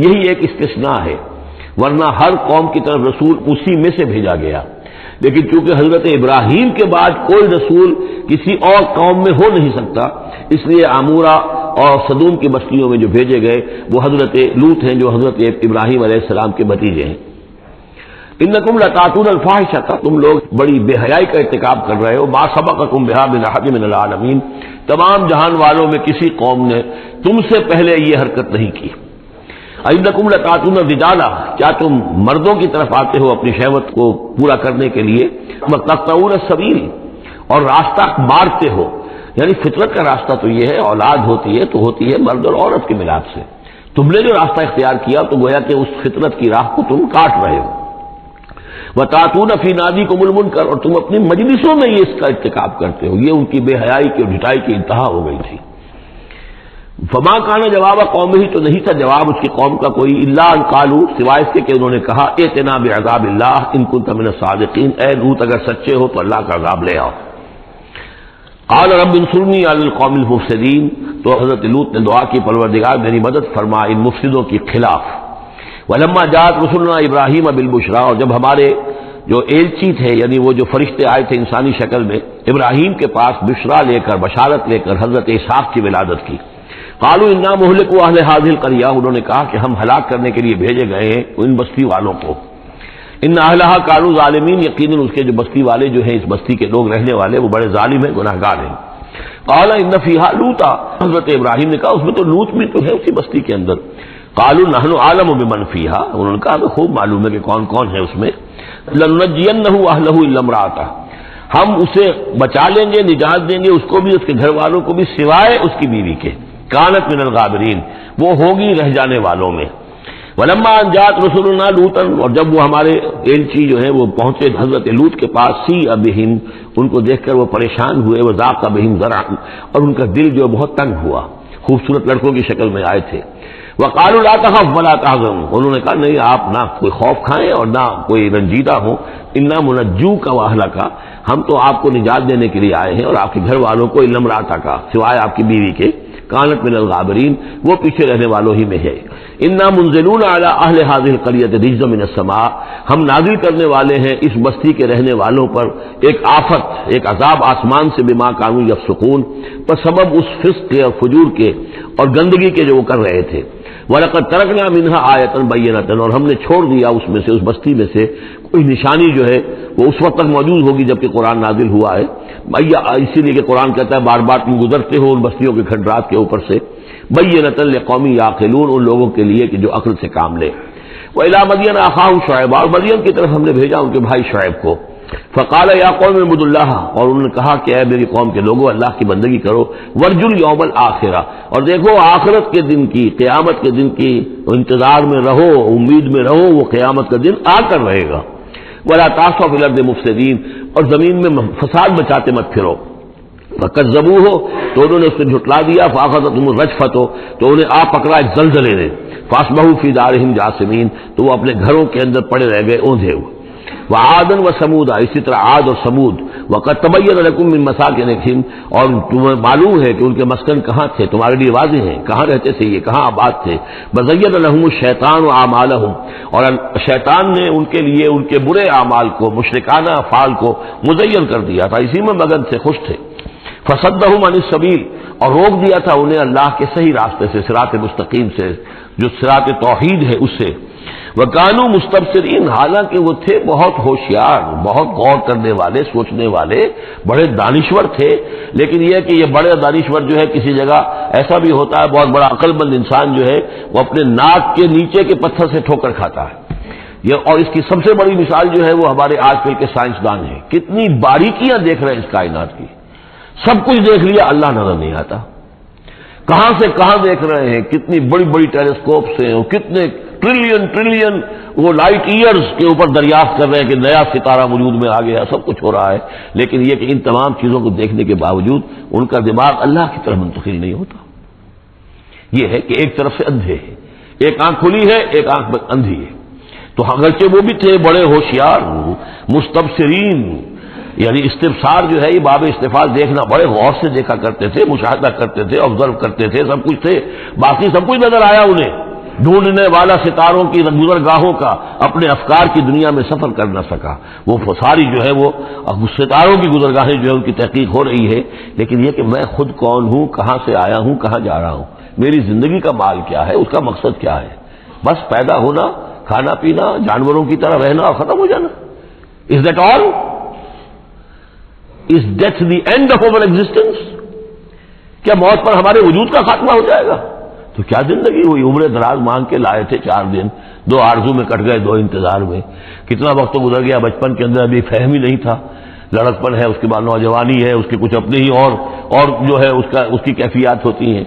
یہی ایک استثناء ہے، ورنہ ہر قوم کی طرف رسول اسی میں سے بھیجا گیا. لیکن چونکہ حضرت ابراہیم کے بعد کوئی رسول کسی اور قوم میں ہو نہیں سکتا، اس لیے عمورہ اور صدوم کی بستیوں میں جو بھیجے گئے وہ حضرت لوط ہیں جو حضرت ابراہیم علیہ السلام کے بھتیجے ہیں. انکم لتاتون الفاحشہ، تم لوگ بڑی بے حیائی کا ارتکاب کر رہے ہو. ما سبقکم بہا من احد من العالمین، تمام جہان والوں میں کسی قوم نے تم سے پہلے یہ حرکت نہیں کی. انکم لتاتون الرجال، کیا تم مردوں کی طرف آتے ہو اپنی شہوت کو پورا کرنے کے لیے. وتقطعون السبیل، اور راستہ مارتے ہو. یعنی فطرت کا راستہ تو یہ ہے، اولاد ہوتی ہے تو ہوتی ہے مرد اور عورت کے ملاپ سے. تم نے جو راستہ اختیار کیا تو گویا کہ اس فطرت کی راہ کو تم کاٹ رہے ہو. وتاتون فی نادیکم المنکر، اور تم اپنی مجلسوں میں یہ اس کا ارتکاب کرتے ہو. یہ ان کی بے حیائی کی اور ڈھٹائی کی انتہا ہو گئی تھی. فما کان جواب قوم ہی، تو نہیں تھا جواب اس کی قوم کا کوئی، الا ان قالوا، سوائے اس کے کہ انہوں نے کہا ائتنا بعذاب اللہ ان کنت من الصادقین، اے لوط اگر سچے ہو تو اللہ کا عذاب لے آؤ. قال رب انصرنی علی القوم المفسدین، تو حضرت لوط نے دعا کی پروردگار میری مدد فرما ان مفسدوں کے خلاف. ولما جاءت رسلنا ابراہیم بالبشرا، اور جب ہمارے جو ایلچی تھے یعنی وہ جو فرشتے آئے تھے انسانی شکل میں ابراہیم کے پاس بشرا لے کر، بشارت لے کر حضرت اسحاق کی ولادت کی. قالوا انا مہلکو اہل هذه القرية، انہوں نے کہا کہ ہم ہلاک کرنے کے لیے بھیجے گئے ہیں ان بستی والوں کو. ان اہلها كانوا ظالمین، یقیناً اس کے جو بستی والے جو ہیں، اس بستی کے لوگ رہنے والے وہ بڑے ظالم ہیں، گناہگار ہیں. قال ان فيها لوطا، حضرت ابراہیم نے کہا اس میں تو لوط بھی تو ہے اسی بستی کے اندر. قالوا نحن اعلم بمن فيها، انہوں نے کہا ہمیں خوب معلوم ہے کہ کون کون ہے اس میں. لننجینه اهله الا امراته، ہم اسے بچا لیں گے، نجات دیں گے اس کو بھی، اس کے گھر والوں کو بھی، سوائے اس کی بیوی کے. کانت من الغابرین، وہ ہوگی رہ جانے والوں میں. ولما ان جاءت رسلنا لوطا، اور جب وہ ہمارے ایلچی جو ہے وہ پہنچے حضرت لوط کے پاس، سیء بہم، ان کو دیکھ کر وہ پریشان ہوئے. وضاق بہم ذرعا، اور ان کا دل جو بہت تنگ ہوا. خوبصورت لڑکوں کی شکل میں آئے تھے. وقالوا لا تخف ولا تحزن، انہوں نے کہا نہیں آپ نہ کوئی خوف کھائیں اور نہ کوئی رنجیدہ ہوں. انا منجوک واہلک، ہم تو آپ کو نجات دینے کے لیے آئے ہیں اور آپ کے گھر والوں کو، الا امرأتک، سوائے آپ کی بیوی کے. کانت من الغابرین، وہ پیچھے رہنے والوں ہی میں ہے. انا منزلون علی اہل هذه القرية رجزا من السماء، ہم نازل کرنے والے ہیں اس بستی کے رہنے والوں پر ایک آفت، ایک عذاب آسمان سے، بما كانوا يفسقون، پر سبب اس فسق کے اور فجور کے اور گندگی کے جو وہ کر رہے تھے. وَلَقَدْ تَرَكْنَا مِنْهَا آیَةً بَيِّنَةً، اور ہم نے چھوڑ دیا اس میں سے، اس بستی میں سے کوئی نشانی جو ہے وہ اس وقت تک موجود ہوگی جب کہ قرآن نازل ہوا ہے. اسی لیے کہ قرآن کہتا ہے بار بار تم گزرتے ہو ان بستیوں کے کھنڈرات کے اوپر سے. بَيِّنَةً لِقَوْمٍ يَعْقِلُونَ، ان لوگوں کے لیے کہ جو عقل سے کام لے. وَإِلَىٰ مَدْيَنَ أَخَاهُمْ شُعَيْبًا، اور مدین کی طرف ہم نے بھیجا ان کے بھائی شعیب کو. فقال یا قوم اعبدوا اللہ، اور انہوں نے کہا کہ اے میری قوم کے لوگوں اللہ کی بندگی کرو. ورجو الیوم الآخرہ، اور دیکھو آخرت کے دن کی، قیامت کے دن کی انتظار میں رہو، امید میں رہو، وہ قیامت کا دن آ کر رہے گا. ولا تعثوا فی الارض مفسدین، اور زمین میں فساد مچاتے مت پھرو. فکذبوہ، تو انہوں نے اس کو جھٹلا دیا. فاخذتہم الرجفۃ، تو انہیں آ پکڑا ایک زلزلے نے. فاصبحوا فی دارہم جاثمین، تو وہ اپنے گھروں کے اندر پڑے رہ گئے اوندھے ہوئے. وعادا وثمود، اسی طرح عاد اور ثمود. وقد تبین لکم من مساکنہم، اور تمہیں معلوم ہے کہ ان کے مسکن کہاں تھے، تمہارے لیے واضح ہیں کہاں رہتے تھے یہ، کہاں آباد تھے. وزین لہم الشیطان اعمالہم، اور شیطان نے ان کے لیے ان کے برے اعمال کو، مشرکانہ افعال کو مزین کر دیا تھا، اسی میں مگن سے خوش تھے. فصدہم عن السبیل، اور روک دیا تھا انہیں اللہ کے صحیح راستے سے، صراط مستقیم سے، جو صراط توحید ہے اس سے. وَكَانُوا مُسْتَبْصِرِينَ، حالانکہ وہ تھے بہت ہوشیار، بہت غور کرنے والے، سوچنے والے، بڑے دانشور تھے. لیکن یہ کہ یہ بڑے دانشور جو ہے کسی جگہ ایسا بھی ہوتا ہے، بہت بڑا عقل مند انسان جو ہے وہ اپنے ناک کے نیچے کے پتھر سے ٹھوکر کھاتا ہے. یہ اور اس کی سب سے بڑی مثال جو ہے وہ ہمارے آج کل کے سائنسدان ہیں، کتنی باریکیاں دیکھ رہے ہیں اس کائنات کی، سب کچھ دیکھ لیا، اللہ نظر نہیں آتا، کہاں سے کہاں دیکھ رہے ہیں، کتنی بڑی بڑی ٹیلیسکوپس ہیں اور کتنے ٹریلین وہ لائٹ ایئرز کے اوپر دریافت کر رہے ہیں کہ نیا ستارہ وجود میں آ گیا، سب کچھ ہو رہا ہے، لیکن یہ کہ ان تمام چیزوں کو دیکھنے کے باوجود ان کا دماغ اللہ کی طرف منتقل نہیں ہوتا۔ یہ ہے کہ ایک طرف سے اندھے ہیں، ایک آنکھ کھلی ہے، ایک آنکھ اندھی ہے، تو اگرچہ وہ بھی تھے بڑے ہوشیار مستبصرین، یعنی استبصار جو ہے یہ باب استفاد، دیکھنا بڑے غور سے دیکھا کرتے تھے، مشاہدہ کرتے تھے، آبزرو کرتے تھے، سب کچھ تھے، باقی سب کچھ نظر آیا انہیں، ڈھونڈنے والا ستاروں کی گزرگاہوں کا اپنے افکار کی دنیا میں سفر کر نہ سکا، وہ ساری جو ہے وہ ستاروں کی گزرگاہیں جو ہے ان کی تحقیق ہو رہی ہے، لیکن یہ کہ میں خود کون ہوں، کہاں سے آیا ہوں، کہاں جا رہا ہوں، میری زندگی کا مال کیا ہے، اس کا مقصد کیا ہے، بس پیدا ہونا، کھانا پینا، جانوروں کی طرح رہنا اور ختم ہو جانا، is that all? Is death the end of over existence? کیا موت پر ہمارے وجود کا خاتمہ ہو جائے گا؟ تو کیا زندگی ہوئی؟ عمر دراز مانگ کے لائے تھے 4 دن، 2 آرزو میں کٹ گئے، 2 انتظار میں، کتنا وقت تو گزر گیا، بچپن کے اندر ابھی فہم ہی نہیں تھا، لڑکپن ہے، اس کے بعد نوجوانی ہے، اس کے کچھ اپنے ہی اور جو ہے اس کی کیفیات ہوتی ہیں،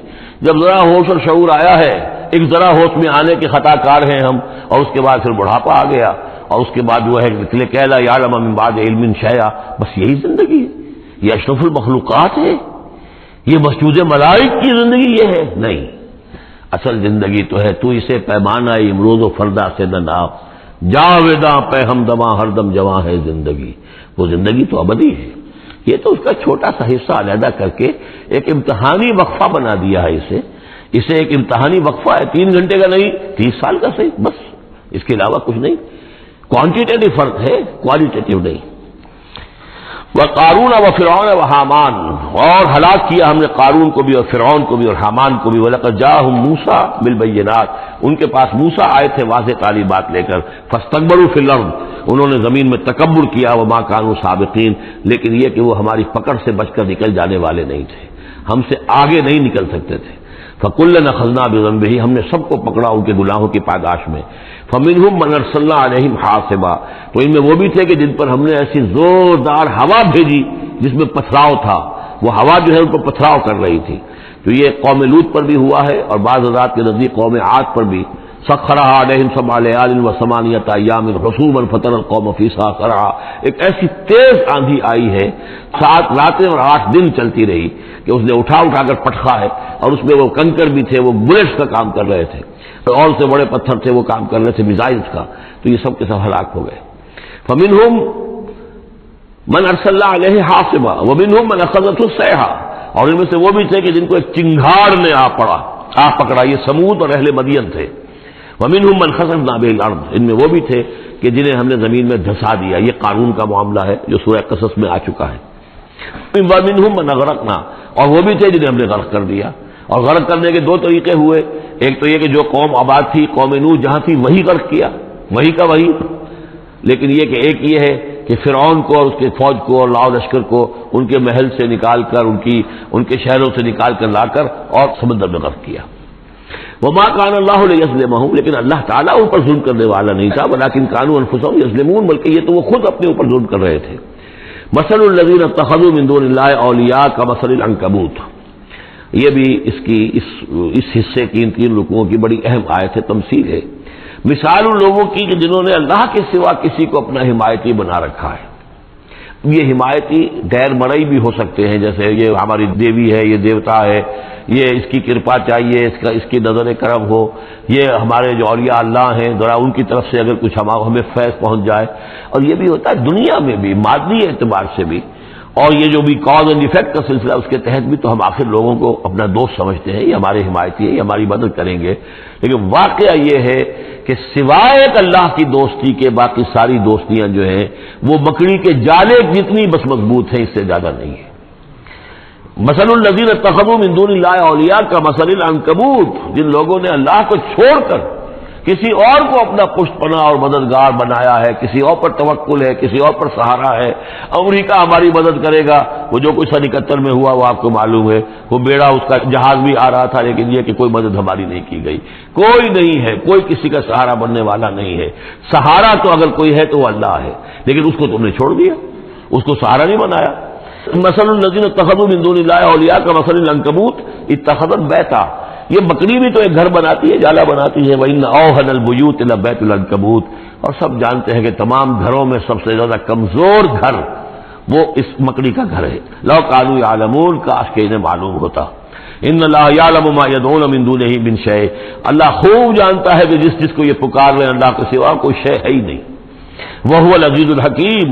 جب ذرا ہوش اور شعور آیا ہے، ایک ذرا ہوش میں آنے کے خطا کار ہیں ہم، اور اس کے بعد پھر بڑھاپا آ گیا، اور اس کے بعد جو ہے کہلا یعلم من بعد علم شیئا، بس یہی زندگی ہے؟ یہ اشرف المخلوقات ہے؟ یہ مسجود ملائک کی زندگی یہ ہے؟ نہیں، اصل زندگی تو ہے تو اسے پیمانہ امروز و فردا سے نہ ناپ، جاویداں پہ ہمدماں ہر دم جواں ہے زندگی، وہ زندگی تو ابدی ہے۔ یہ تو اس کا چھوٹا سا حصہ علیحدہ کر کے ایک امتحانی وقفہ بنا دیا ہے، اسے ایک امتحانی وقفہ ہے، 3 گھنٹے کا نہیں، 30 سال کا صحیح، بس اس کے علاوہ کچھ نہیں، کوانٹیٹیو فرق ہے، کوالٹیٹیو نہیں۔ وقارون وفرعون وحامان، اور ہلاک کیا ہم نے قارون کو بھی اور فرعون کو بھی اور حامان کو بھی، وَلَقَدْ جَاءَهُم مُوسَىٰ بِالْبَيِّنَاتِ، ان کے پاس موسیٰ آئے تھے واضح تعلیمات لے کر، فَاسْتَكْبَرُوا فِي الْأَرْضِ، انہوں نے زمین میں تکبر کیا، وَمَا كَانُوا سَابِقِينَ، لیکن یہ کہ وہ ہماری پکڑ سے بچ کر نکل جانے والے نہیں تھے، ہم سے آگے نہیں نکل سکتے تھے، فَكُلًّا أَخَذْنَا بِذَنبِهِ، ہم نے سب کو پکڑا ان کے گناہوں کی پاداش میں، فَمِنْهُمْ مَنْ أَرْسَلْنَا عَلَيْهِمْ حَاصِبًا، تو ان میں وہ بھی تھے کہ جن پر ہم نے ایسی زوردار ہوا بھیجی جس میں پتھراؤ تھا، وہ ہوا جو ہے ان پر پتھراؤ کر رہی تھی، تو یہ قوم لوط پر بھی ہوا ہے، اور بعض حضرات کے نزدیک قوم عاد پر بھی، سخرها علیہم 7 لیال و8 ایام حسوما فترى القوم فیہا صرعا، ایک ایسی تیز آندھی آئی ہے، 7 راتیں اور 8 دن چلتی رہی کہ اس نے اٹھا کر پٹخا ہے، اور اس میں وہ کنکر بھی تھے، وہ بلٹس کا کام کر رہے تھے، اور سے بڑے پتھر تھے وہ کام کر رہے تھے میزائلز کا، تو یہ سب کے سب ہلاک ہو گئے۔ فمنہم من ارسلنا علیہ حاصبا ومنہم من اخذته الصیحہ، اور ان میں سے وہ بھی تھے کہ جن کو ایک چنگھاڑ نے آ پکڑا، یہ سمود اور اہل مدین تھے۔ ومنہم من خسفنا به الارض، ان میں وہ بھی تھے کہ جنہیں ہم نے زمین میں دھسا دیا، یہ قارون کا معاملہ ہے جو سورہ قصص میں آ چکا ہے۔ ومنہم من اغرقنا، اور وہ بھی تھے جنہیں ہم نے غرق کر دیا، اور غرق کرنے کے 2 طریقے ہوئے، ایک تو یہ کہ جو قوم آباد تھی، قوم نوح جہاں تھی وہی غرق کیا، وہی کا وہی، لیکن یہ کہ ایک یہ ہے کہ فرعون کو اور اس کے فوج کو اور لاؤ لشکر کو ان کے محل سے نکال کر، ان کے شہروں سے نکال کر لا کر اور سمندر میں غرق کیا۔ وما كان الله ليظلمهم، لیکن اللہ تعالیٰ ان پر ظلم کرنے والا نہیں تھا، ولكن كانوا انفسهم يظلمون، بلکہ یہ تو وہ خود اپنے اوپر ظلم کر رہے تھے۔ مثل الذين اتخذوا من دون الله اولیاء كمثل العنكبوت، یہ بھی اس حصے کی ان 3 رکوعوں کی بڑی اہم آیت ہے، تمثیل ہے، مثال ان لوگوں کی کہ جنہوں نے اللہ کے سوا کسی کو اپنا حمایتی بنا رکھا ہے۔ یہ حمایتی غیر مرئی بھی ہو سکتے ہیں، جیسے یہ ہماری دیوی ہے، یہ دیوتا ہے، یہ اس کی کرپا چاہیے، اس کی نظر کرم ہو، یہ ہمارے جو اولیاء اللہ ہیں ذرا ان کی طرف سے اگر کچھ ہمیں فیض پہنچ جائے، اور یہ بھی ہوتا ہے دنیا میں بھی، مادی اعتبار سے بھی، اور یہ جو بھی کاز اینڈ ایفیکٹ کا سلسلہ اس کے تحت بھی تو ہم آخر لوگوں کو اپنا دوست سمجھتے ہیں، یہ ہمارے حمایتی ہے، یہ ہماری مدد کریں گے، لیکن واقعہ یہ ہے کہ سوائے ایک اللہ کی دوستی کے باقی ساری دوستیاں جو ہیں وہ مکڑی کے جالے جتنی بس مضبوط ہیں، اس سے زیادہ نہیں ہے۔ مثل الذین اتخذوا من دون اللہ اولیاء کمثل العنکبوت، جن لوگوں نے اللہ کو چھوڑ کر کسی اور کو اپنا پشت پناہ اور مددگار بنایا ہے، کسی اور پر توکل ہے، کسی اور پر سہارا ہے۔ امریکہ ہماری مدد کرے گا، وہ جو کچھ 71 میں ہوا وہ آپ کو معلوم ہے، وہ بیڑا اس کا جہاز بھی آ رہا تھا، لیکن یہ کہ کوئی مدد ہماری نہیں کی گئی۔ کوئی نہیں ہے، کوئی کسی کا سہارا بننے والا نہیں ہے۔ سہارا تو اگر کوئی ہے تو وہ اللہ ہے، لیکن اس کو تم نے چھوڑ دیا، اس کو سہارا نہیں بنایا۔ مثل الذین اتخذوا من دون اللہ اولیاء کمثل العنکبوت اتخذت بیتا، یہ بکری بھی تو ایک گھر بناتی ہے، جالا بناتی ہے۔ وَإِنَّ أَوْهَنَ الْبُيُوتِ لَبَيْتُ الْعَنكَبُوتِ، اور سب جانتے ہیں کہ تمام گھروں میں سب سے زیادہ کمزور گھر وہ اس مکڑی کا گھر ہے۔ لَوْ كَانُوا يَعْلَمُونَ، کاش کہ انہیں معلوم ہوتا۔ ان اللہ یعلم ما يدعون من دونه من شيء، اللہ خوب جانتا ہے کہ جس کو یہ پکار رہے ہیں اللہ کے سوا کوئی شے ہے ہی نہیں۔ وَهُوَ الْعَزِيزُ الْحَكِيمُ،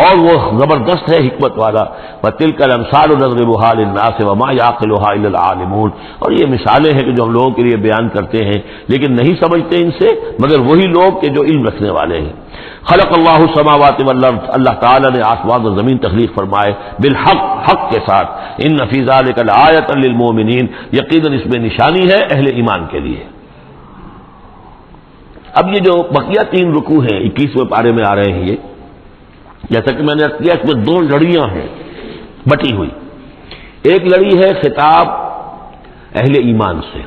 اور وہ زبردست ہے حکمت والا۔ وَتِلْكَ الْأَمْثَالُ نَضْرِبُهَا لِلنَّاسِ وَمَا يَعْقِلُهَا إِلَّا الْعَالِمُونَ، اور یہ مثالیں ہیں کہ جو ہم لوگوں کے لیے بیان کرتے ہیں لیکن نہیں سمجھتے ان سے مگر وہی لوگ کہ جو علم رکھنے والے ہیں۔ خلق اللہ السماوات والارض، اللہ تعالیٰ نے آسمان و زمین تخلیق فرمائے بالحق، حق کے ساتھ۔ ان فی ذلک لآیۃ للمؤمنین، یقیناً اس میں نشانی ہے اہل ایمان کے لیے۔ اب یہ جو بقیہ 3 رکوع ہیں 21ویں پارے میں آ رہے ہیں، یہ جیسا کہ میں نے کیا اس میں 2 لڑیاں ہیں بٹی ہوئی۔ ایک لڑی ہے خطاب اہل ایمان سے،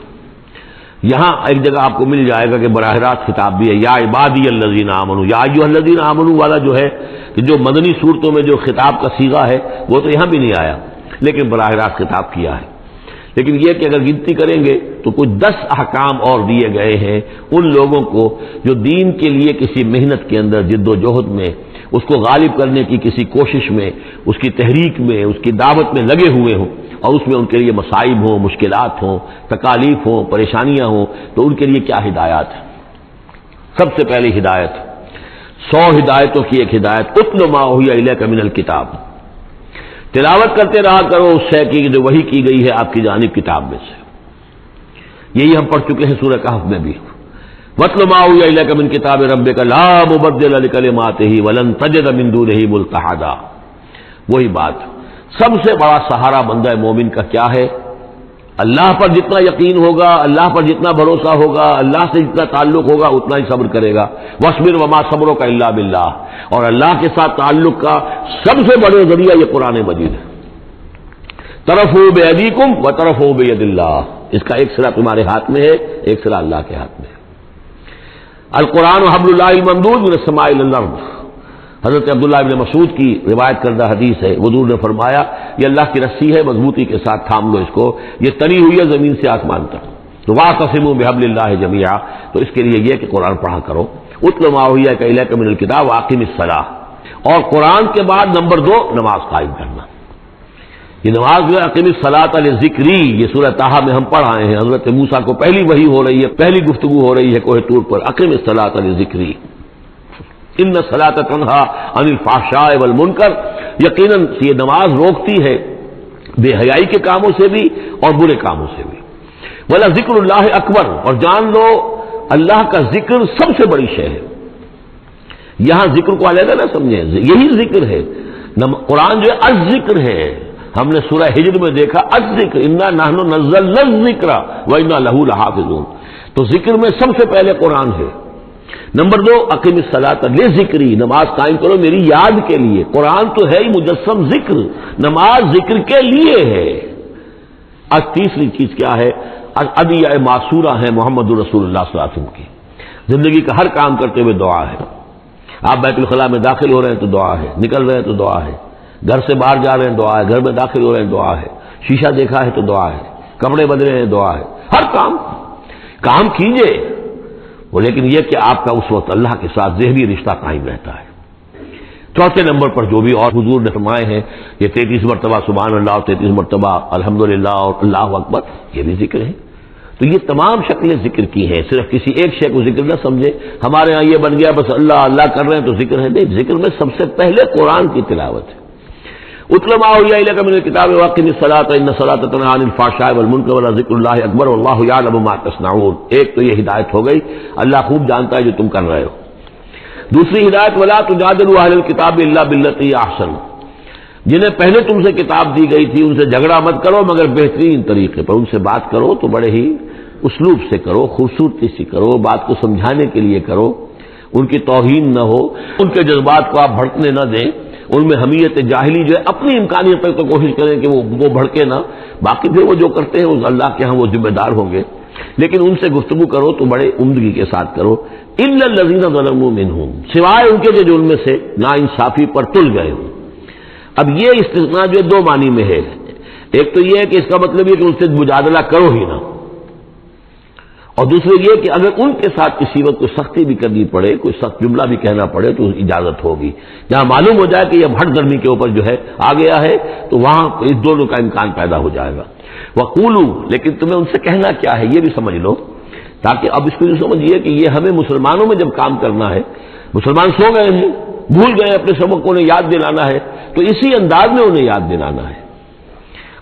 یہاں ایک جگہ آپ کو مل جائے گا کہ براہ راست خطاب بھی ہے، یا عبادی الذین آمنوا، یا ایھا الذین آمنوا والا جو ہے کہ جو مدنی صورتوں میں جو خطاب کا صیغہ ہے وہ تو یہاں بھی نہیں آیا، لیکن براہ راست خطاب کیا ہے۔ لیکن یہ کہ اگر گنتی کریں گے تو کچھ 10 احکام اور دیے گئے ہیں ان لوگوں کو جو دین کے لیے کسی محنت کے اندر جد و جہد میں، اس کو غالب کرنے کی کسی کوشش میں، اس کی تحریک میں، اس کی دعوت میں لگے ہوئے ہوں، اور اس میں ان کے لیے مصائب ہوں، مشکلات ہوں، تکالیف ہوں، پریشانیاں ہوں، تو ان کے لیے کیا ہدایات ہے۔ سب سے پہلی ہدایت 100 ہدایتوں کی ایک ہدایت، اتل ما اوحی الیک من الکتاب، تلاوت کرتے رہا کرو اس شے کی جو وحی کی گئی ہے آپ کی جانب کتاب میں سے۔ یہی ہم پڑھ چکے ہیں سورہ کہف میں بھی، وَاتْلُ مَا أُوحِیَ إِلَيْکَ مِنْ کِتَابِ رَبِّکَ لَا مُبَدِّلَ لِکَلِمَاتِهِ وَلَن تَجِدَ مِن دُونِهِ مُلْتَحَدًا۔ وہی بات، سب سے بڑا سہارا بندہ مومن کا کیا ہے؟ اللہ پر جتنا یقین ہوگا، اللہ پر جتنا بھروسہ ہوگا، اللہ سے جتنا تعلق ہوگا اتنا ہی صبر کرے گا۔ وَاصْبِرْ وَمَا صَبْرُكَ إِلَّا بِاللَّهِ، اور اللہ کے ساتھ تعلق کا سب سے بڑے ذریعہ یہ قرآن مجید ہے۔ طرفوا بِأَيْدِيكُمْ وَطَرَفُوا بِيَدِ اللَّهِ، اس کا ایک سرا تمہارے ہاتھ میں ہے، ایک سرا اللہ کے ہاتھ میں ہے۔ القرآن حبل اللہ الممدود من السماء إلى الأرض، حضرت عبداللہ ابن مسعود کی روایت کردہ حدیث ہے، حضور نے فرمایا یہ اللہ کی رسی ہے، مضبوطی کے ساتھ تھام لو اس کو، یہ تنی ہوئی ہے زمین سے آسمان تک۔ تو واعتصموا بحبل اللہ جميعا، تو اس کے لیے یہ کہ قرآن پڑھا کرو۔ اتل ما اوحی الیک من الکتاب واقم الصلاۃ، اور قرآن کے بعد نمبر 2 نماز قائم کرنا۔ یہ نماز جو ہے اقیم الصلاۃ لذکری، یہ سورہ طٰہٰ میں ہم پڑھ آئے ہیں، حضرت موسیٰ کو پہلی وحی ہو رہی ہے، پہلی گفتگو ہو رہی ہے کوہ طور پر، اقیم الصلاۃ لذکری ان الصلاۃ تنہیٰ عن الفحشاء والمنکر، یقیناً یہ نماز روکتی ہے بے حیائی کے کاموں سے بھی اور برے کاموں سے بھی۔ وَلَذِکْرُ اللَّہِ اکبر، اور جان لو اللہ کا ذکر سب سے بڑی شے ہے۔ یہاں ذکر کو علیحدہ نہ سمجھیں، یہی ذکر ہے، قرآن جو ہے الذکر ہے۔ ہم نے سورہ ہجر میں دیکھا الذکر، انا نحن نزلنا الذکر وانا لہ لحافظون، تو ذکر میں سب سے پہلے قرآن ہے۔ نمبر 2 اقیم الصلاۃ لذکری، نماز قائم کرو میری یاد کے لیے۔ قرآن تو ہے ہی مجسم ذکر، نماز ذکر کے لیے ہے۔ آج تیسری چیز کیا ہے؟ ادعیہ معصورہ ہیں محمد رسول اللہ صلی اللہ علیہ وسلم کی، زندگی کا ہر کام کرتے ہوئے دعا ہے۔ آپ بیت الخلاء میں داخل ہو رہے ہیں تو دعا ہے، نکل رہے ہیں تو دعا ہے، گھر سے باہر جا رہے ہیں دعا ہے، گھر میں داخل ہو رہے ہیں دعا ہے، شیشہ دیکھا ہے تو دعا ہے، کپڑے بدلے ہیں دعا ہے، ہر کام کیجئے وہ، لیکن یہ کہ آپ کا اس وقت اللہ کے ساتھ ذہنی رشتہ قائم رہتا ہے۔ چوتھے نمبر پر جو بھی اور حضور نے فرمائے ہیں، یہ 33 مرتبہ سبحان اللہ اور 33 مرتبہ الحمدللہ اور اللہ اکبر، یہ بھی ذکر ہے۔ تو یہ تمام شکلیں ذکر کی ہیں، صرف کسی ایک شے کو ذکر نہ سمجھے ہمارے ہاں یہ بن گیا بس اللہ اللہ کر رہے ہیں تو ذکر ہے، نہیں، ذکر میں سب سے پہلے قرآن کی تلاوت ہے۔ اتل ما اوحی الیک من الکتاب واقم الصلاۃ ان الصلاۃ تنہیٰ عن الفحشاء والمنکر ولذکر اللہ اکبر واللہ یعلم ما تصنعون۔ ایک تو یہ ہدایت ہو گئی، اللہ خوب جانتا ہے جو تم کر رہے ہو۔ دوسری ہدایت ولا تجادلوا اہل الکتاب الا باللتی ہی احسن، جنہیں پہلے تم سے کتاب دی گئی تھی ان سے جھگڑا مت کرو مگر بہترین طریقے پر، ان سے بات کرو تو بڑے ہی اسلوب سے کرو، خوبصورتی سے کرو، بات کو سمجھانے کے لیے کرو، ان کی توہین نہ ہو، ان کے جذبات کو آپ بھڑکنے نہ دیں، ان میں حمیت جاہلی جو ہے اپنی امکانیت تک تو کوشش کریں کہ وہ بھڑکے نہ، باقی پھر وہ جو کرتے ہیں وہ اللہ کے ہاں وہ ذمہ دار ہوں گے، لیکن ان سے گفتگو کرو تو بڑے عمدگی کے ساتھ کرو۔ الا الذین ظلموا منہم، سوائے ان کے جو ان میں سے ناانصافی پر تل گئے ہوں۔ اب یہ استثناء جو ہے دو معنی میں ہے، ایک تو یہ ہے کہ اس کا مطلب یہ کہ ان سے مجادلہ کرو ہی نہ، اور دوسرے یہ کہ اگر ان کے ساتھ کسی وقت کوئی سختی بھی کرنی پڑے، کوئی سخت جملہ بھی کہنا پڑے تو اجازت ہوگی، جہاں معلوم ہو جائے کہ یہ ہٹ درمی کے اوپر جو ہے آ گیا ہے تو وہاں اس دونوں کا امکان پیدا ہو جائے گا۔ وقولوا، لیکن تمہیں ان سے کہنا کیا ہے یہ بھی سمجھ لو، تاکہ اب اس کو یہ سمجھیے کہ یہ ہمیں مسلمانوں میں جب کام کرنا ہے، مسلمان سو گئے ہیں، بھول گئے اپنے سبق کو، انہیں یاد دلانا ہے تو اسی انداز میں انہیں یاد دلانا ہے۔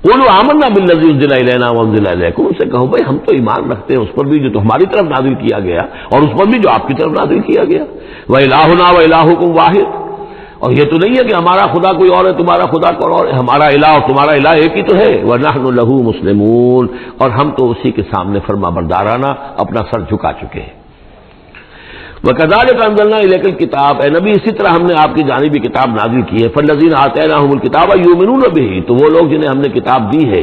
قولوا آمنا بالذی انزل الینا وانزل الیکم، ان سے کہو بھائی ہم تو ایمان رکھتے ہیں اس پر بھی جو تمہاری طرف نازل کیا گیا اور اس پر بھی جو آپ کی طرف نازل کیا گیا۔ وإلہنا وإلہکم واحد، اور یہ تو نہیں ہے کہ ہمارا خدا کوئی اور ہے تمہارا خدا کوئی اور ہے، ہمارا الہ اور تمہارا الہ ایک ہی تو ہے۔ ونحن لہ مسلمون، اور ہم تو اسی کے سامنے فرما بردارانہ اپنا سر جھکا چکے ہیں۔ وَكَذَلِكَ أَنزَلْنَا إِلَيْكَ الْكِتَابَ، اے نبی اسی طرح ہم نے آپ کی جانب یہ کتاب نازل کی ہے۔ فَالَّذِينَ آتَيْنَاهُمُ الْكِتَابَ يُؤْمِنُونَ بِهِ، تو وہ لوگ جنہیں ہم نے کتاب دی ہے،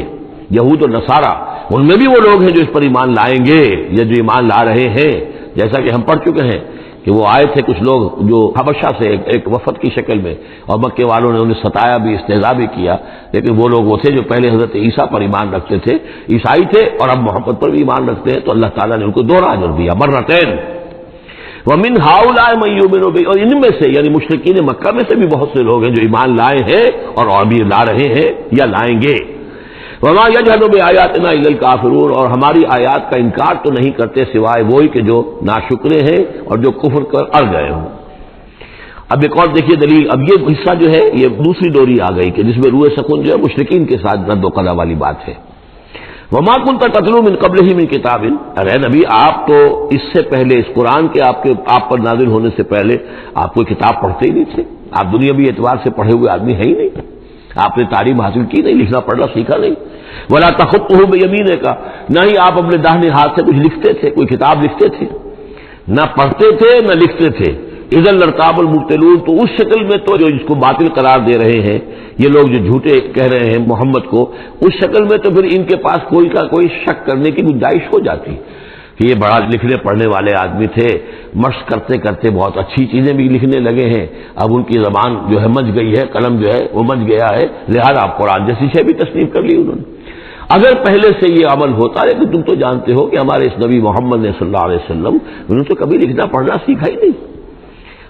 یہود اور نصارہ، ان میں بھی وہ لوگ ہیں جو اس پر ایمان لائیں گے یا جو ایمان لا رہے ہیں، جیسا کہ ہم پڑھ چکے ہیں کہ وہ آئے تھے کچھ لوگ جو حبشہ سے ایک وفد کی شکل میں، اور مکے والوں نے انہیں ستایا بھی، استہزاء بھی کیا، لیکن وہ لوگ وہ تھے جو پہلے حضرت عیسیٰ پر ایمان رکھتے تھے، عیسائی تھے، اور اب محمد پر بھی ایمان رکھتے ہیں، تو اللہ تعالیٰ نے ان کو دوہرا اجر دیا، مرتين۔ وَمِنْ هَؤُلَاءِ مَن يُؤْمِنُ بِهِ، اور ان میں سے یعنی مشرکین مکہ میں سے بھی بہت سے لوگ ہیں جو ایمان لائے ہیں اور ابھی لا رہے ہیں یا لائیں گے۔ وَمَا يَجْحَدُ بِآيَاتِنَا إِلَّا الْكَافِرُونَ، اور ہماری آیات کا انکار تو نہیں کرتے سوائے وہی کہ جو ناشکرے ہیں اور جو کفر کر اڑ گئے ہوں۔ اب ایک اور دیکھیے دلیل، اب یہ حصہ جو ہے یہ دوسری ڈوری آ گئی کہ جس میں روح سکون جو ہے مشرکین کے ساتھ رد و قضا والی بات ہے۔ وما كنت تتلو من قبله من کتاب، ارے نبی آپ تو اس سے پہلے، اس قرآن کے آپ پر نازل ہونے سے پہلے آپ کوئی کتاب پڑھتے ہی نہیں تھے، آپ دنیاوی اعتبار سے پڑھے ہوئے آدمی ہیں ہی نہیں، آپ نے تعلیم حاصل کی نہیں، لکھنا پڑھنا سیکھا نہیں۔ ولا تخطه بيمينك، نہ ہی آپ اپنے داہنے ہاتھ سے کچھ لکھتے تھے، کوئی کتاب لکھتے تھے، نہ پڑھتے تھے نہ لکھتے تھے۔ اذا لارتاب المبطلون، تو اس شکل میں تو جو اس کو باطل قرار دے رہے ہیں یہ لوگ جو جھوٹے کہہ رہے ہیں محمد کو، اس شکل میں تو پھر ان کے پاس کوئی شک کرنے کی گنجائش ہو جاتی کہ یہ بڑا لکھنے پڑھنے والے آدمی تھے، مشق کرتے کرتے بہت اچھی چیزیں بھی لکھنے لگے ہیں، اب ان کی زبان جو ہے مچ گئی ہے، قلم جو ہے وہ مچ گیا ہے، لہذا اب قرآن جیسی شے بھی تصنیف کر لی انہوں نے۔ اگر پہلے سے یہ عمل ہوتا ہے، لیکن تم تو جانتے ہو کہ ہمارے اس نبی محمد نے صلی اللہ علیہ وسلم انہوں نے تو کبھی لکھنا پڑھنا سیکھا ہی نہیں۔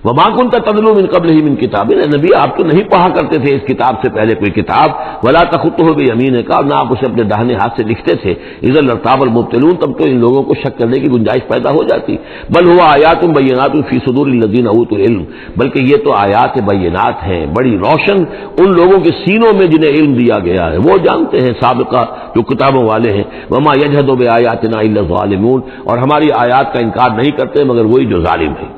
وما كنت تتلو من قبله من کتاب، نبی آپ تو نہیں پڑھا کرتے تھے اس کتاب سے پہلے کوئی کتاب، ولا تخطه بيمينك، نہ آپ اسے اپنے داہنے ہاتھ سے لکھتے تھے۔ اذا لارتاب المبطلون، تب تو ان لوگوں کو شک کرنے کی گنجائش پیدا ہو جاتی۔ بل هو آیات بینات فی صدور الذین اوتوا العلم، بلکہ یہ تو آیات بینات ہیں، بڑی روشن ان لوگوں کے سینوں میں جنہیں علم دیا گیا ہے، وہ جانتے ہیں سابقہ جو کتابوں والے ہیں۔ وما يجحد بآیاتنا الا الظالمون، اور ہماری آیات کا انکار نہیں کرتے مگر وہی جو ظالم ہیں۔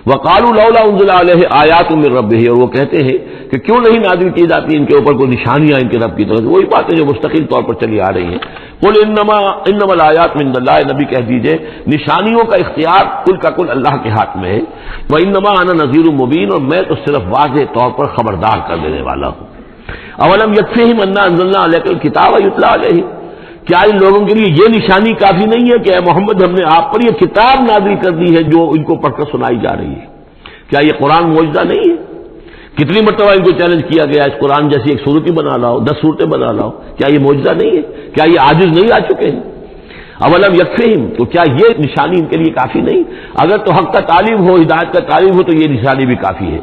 وقالوا لولا انزل علیہ آیات من ربہ، اور وہ کہتے ہیں کہ کیوں نہیں نازل کی جاتی ان کے اوپر کوئی نشانیاں ان کے رب کی طرف سے، وہی باتیں جو مستقل طور پر چلی آ رہی ہیں۔ قل انما الآیات من اللہ، نبی کہہ دیجئے نشانیوں کا اختیار کل کا کل اللہ کے ہاتھ میں ہے۔ وانما انا نذیر مبین، اور میں تو صرف واضح طور پر خبردار کر دینے والا ہوں۔ اولم یکفیہم انا انزلنا علیک الکتاب یتلی علیہم، کیا ان لوگوں کے لیے یہ نشانی کافی نہیں ہے کہ اے محمد ہم نے آپ پر یہ کتاب نازل کر دی ہے جو ان کو پڑھ کر سنائی جا رہی ہے؟ کیا یہ قرآن معجزہ نہیں ہے؟ کتنی مرتبہ ان کو چیلنج کیا گیا اس قرآن جیسی ایک صورت ہی بنا لاؤ، 10 صورتیں بنا لاؤ، کیا یہ معجزہ نہیں ہے؟ کیا یہ عاجز نہیں آ چکے ہیں؟ اولم یکفیہم، تو کیا یہ نشانی ان کے لیے کافی نہیں؟ اگر تو حق کا تعلیم ہو، ہدایت کا تعلیم ہو تو یہ نشانی بھی کافی ہے۔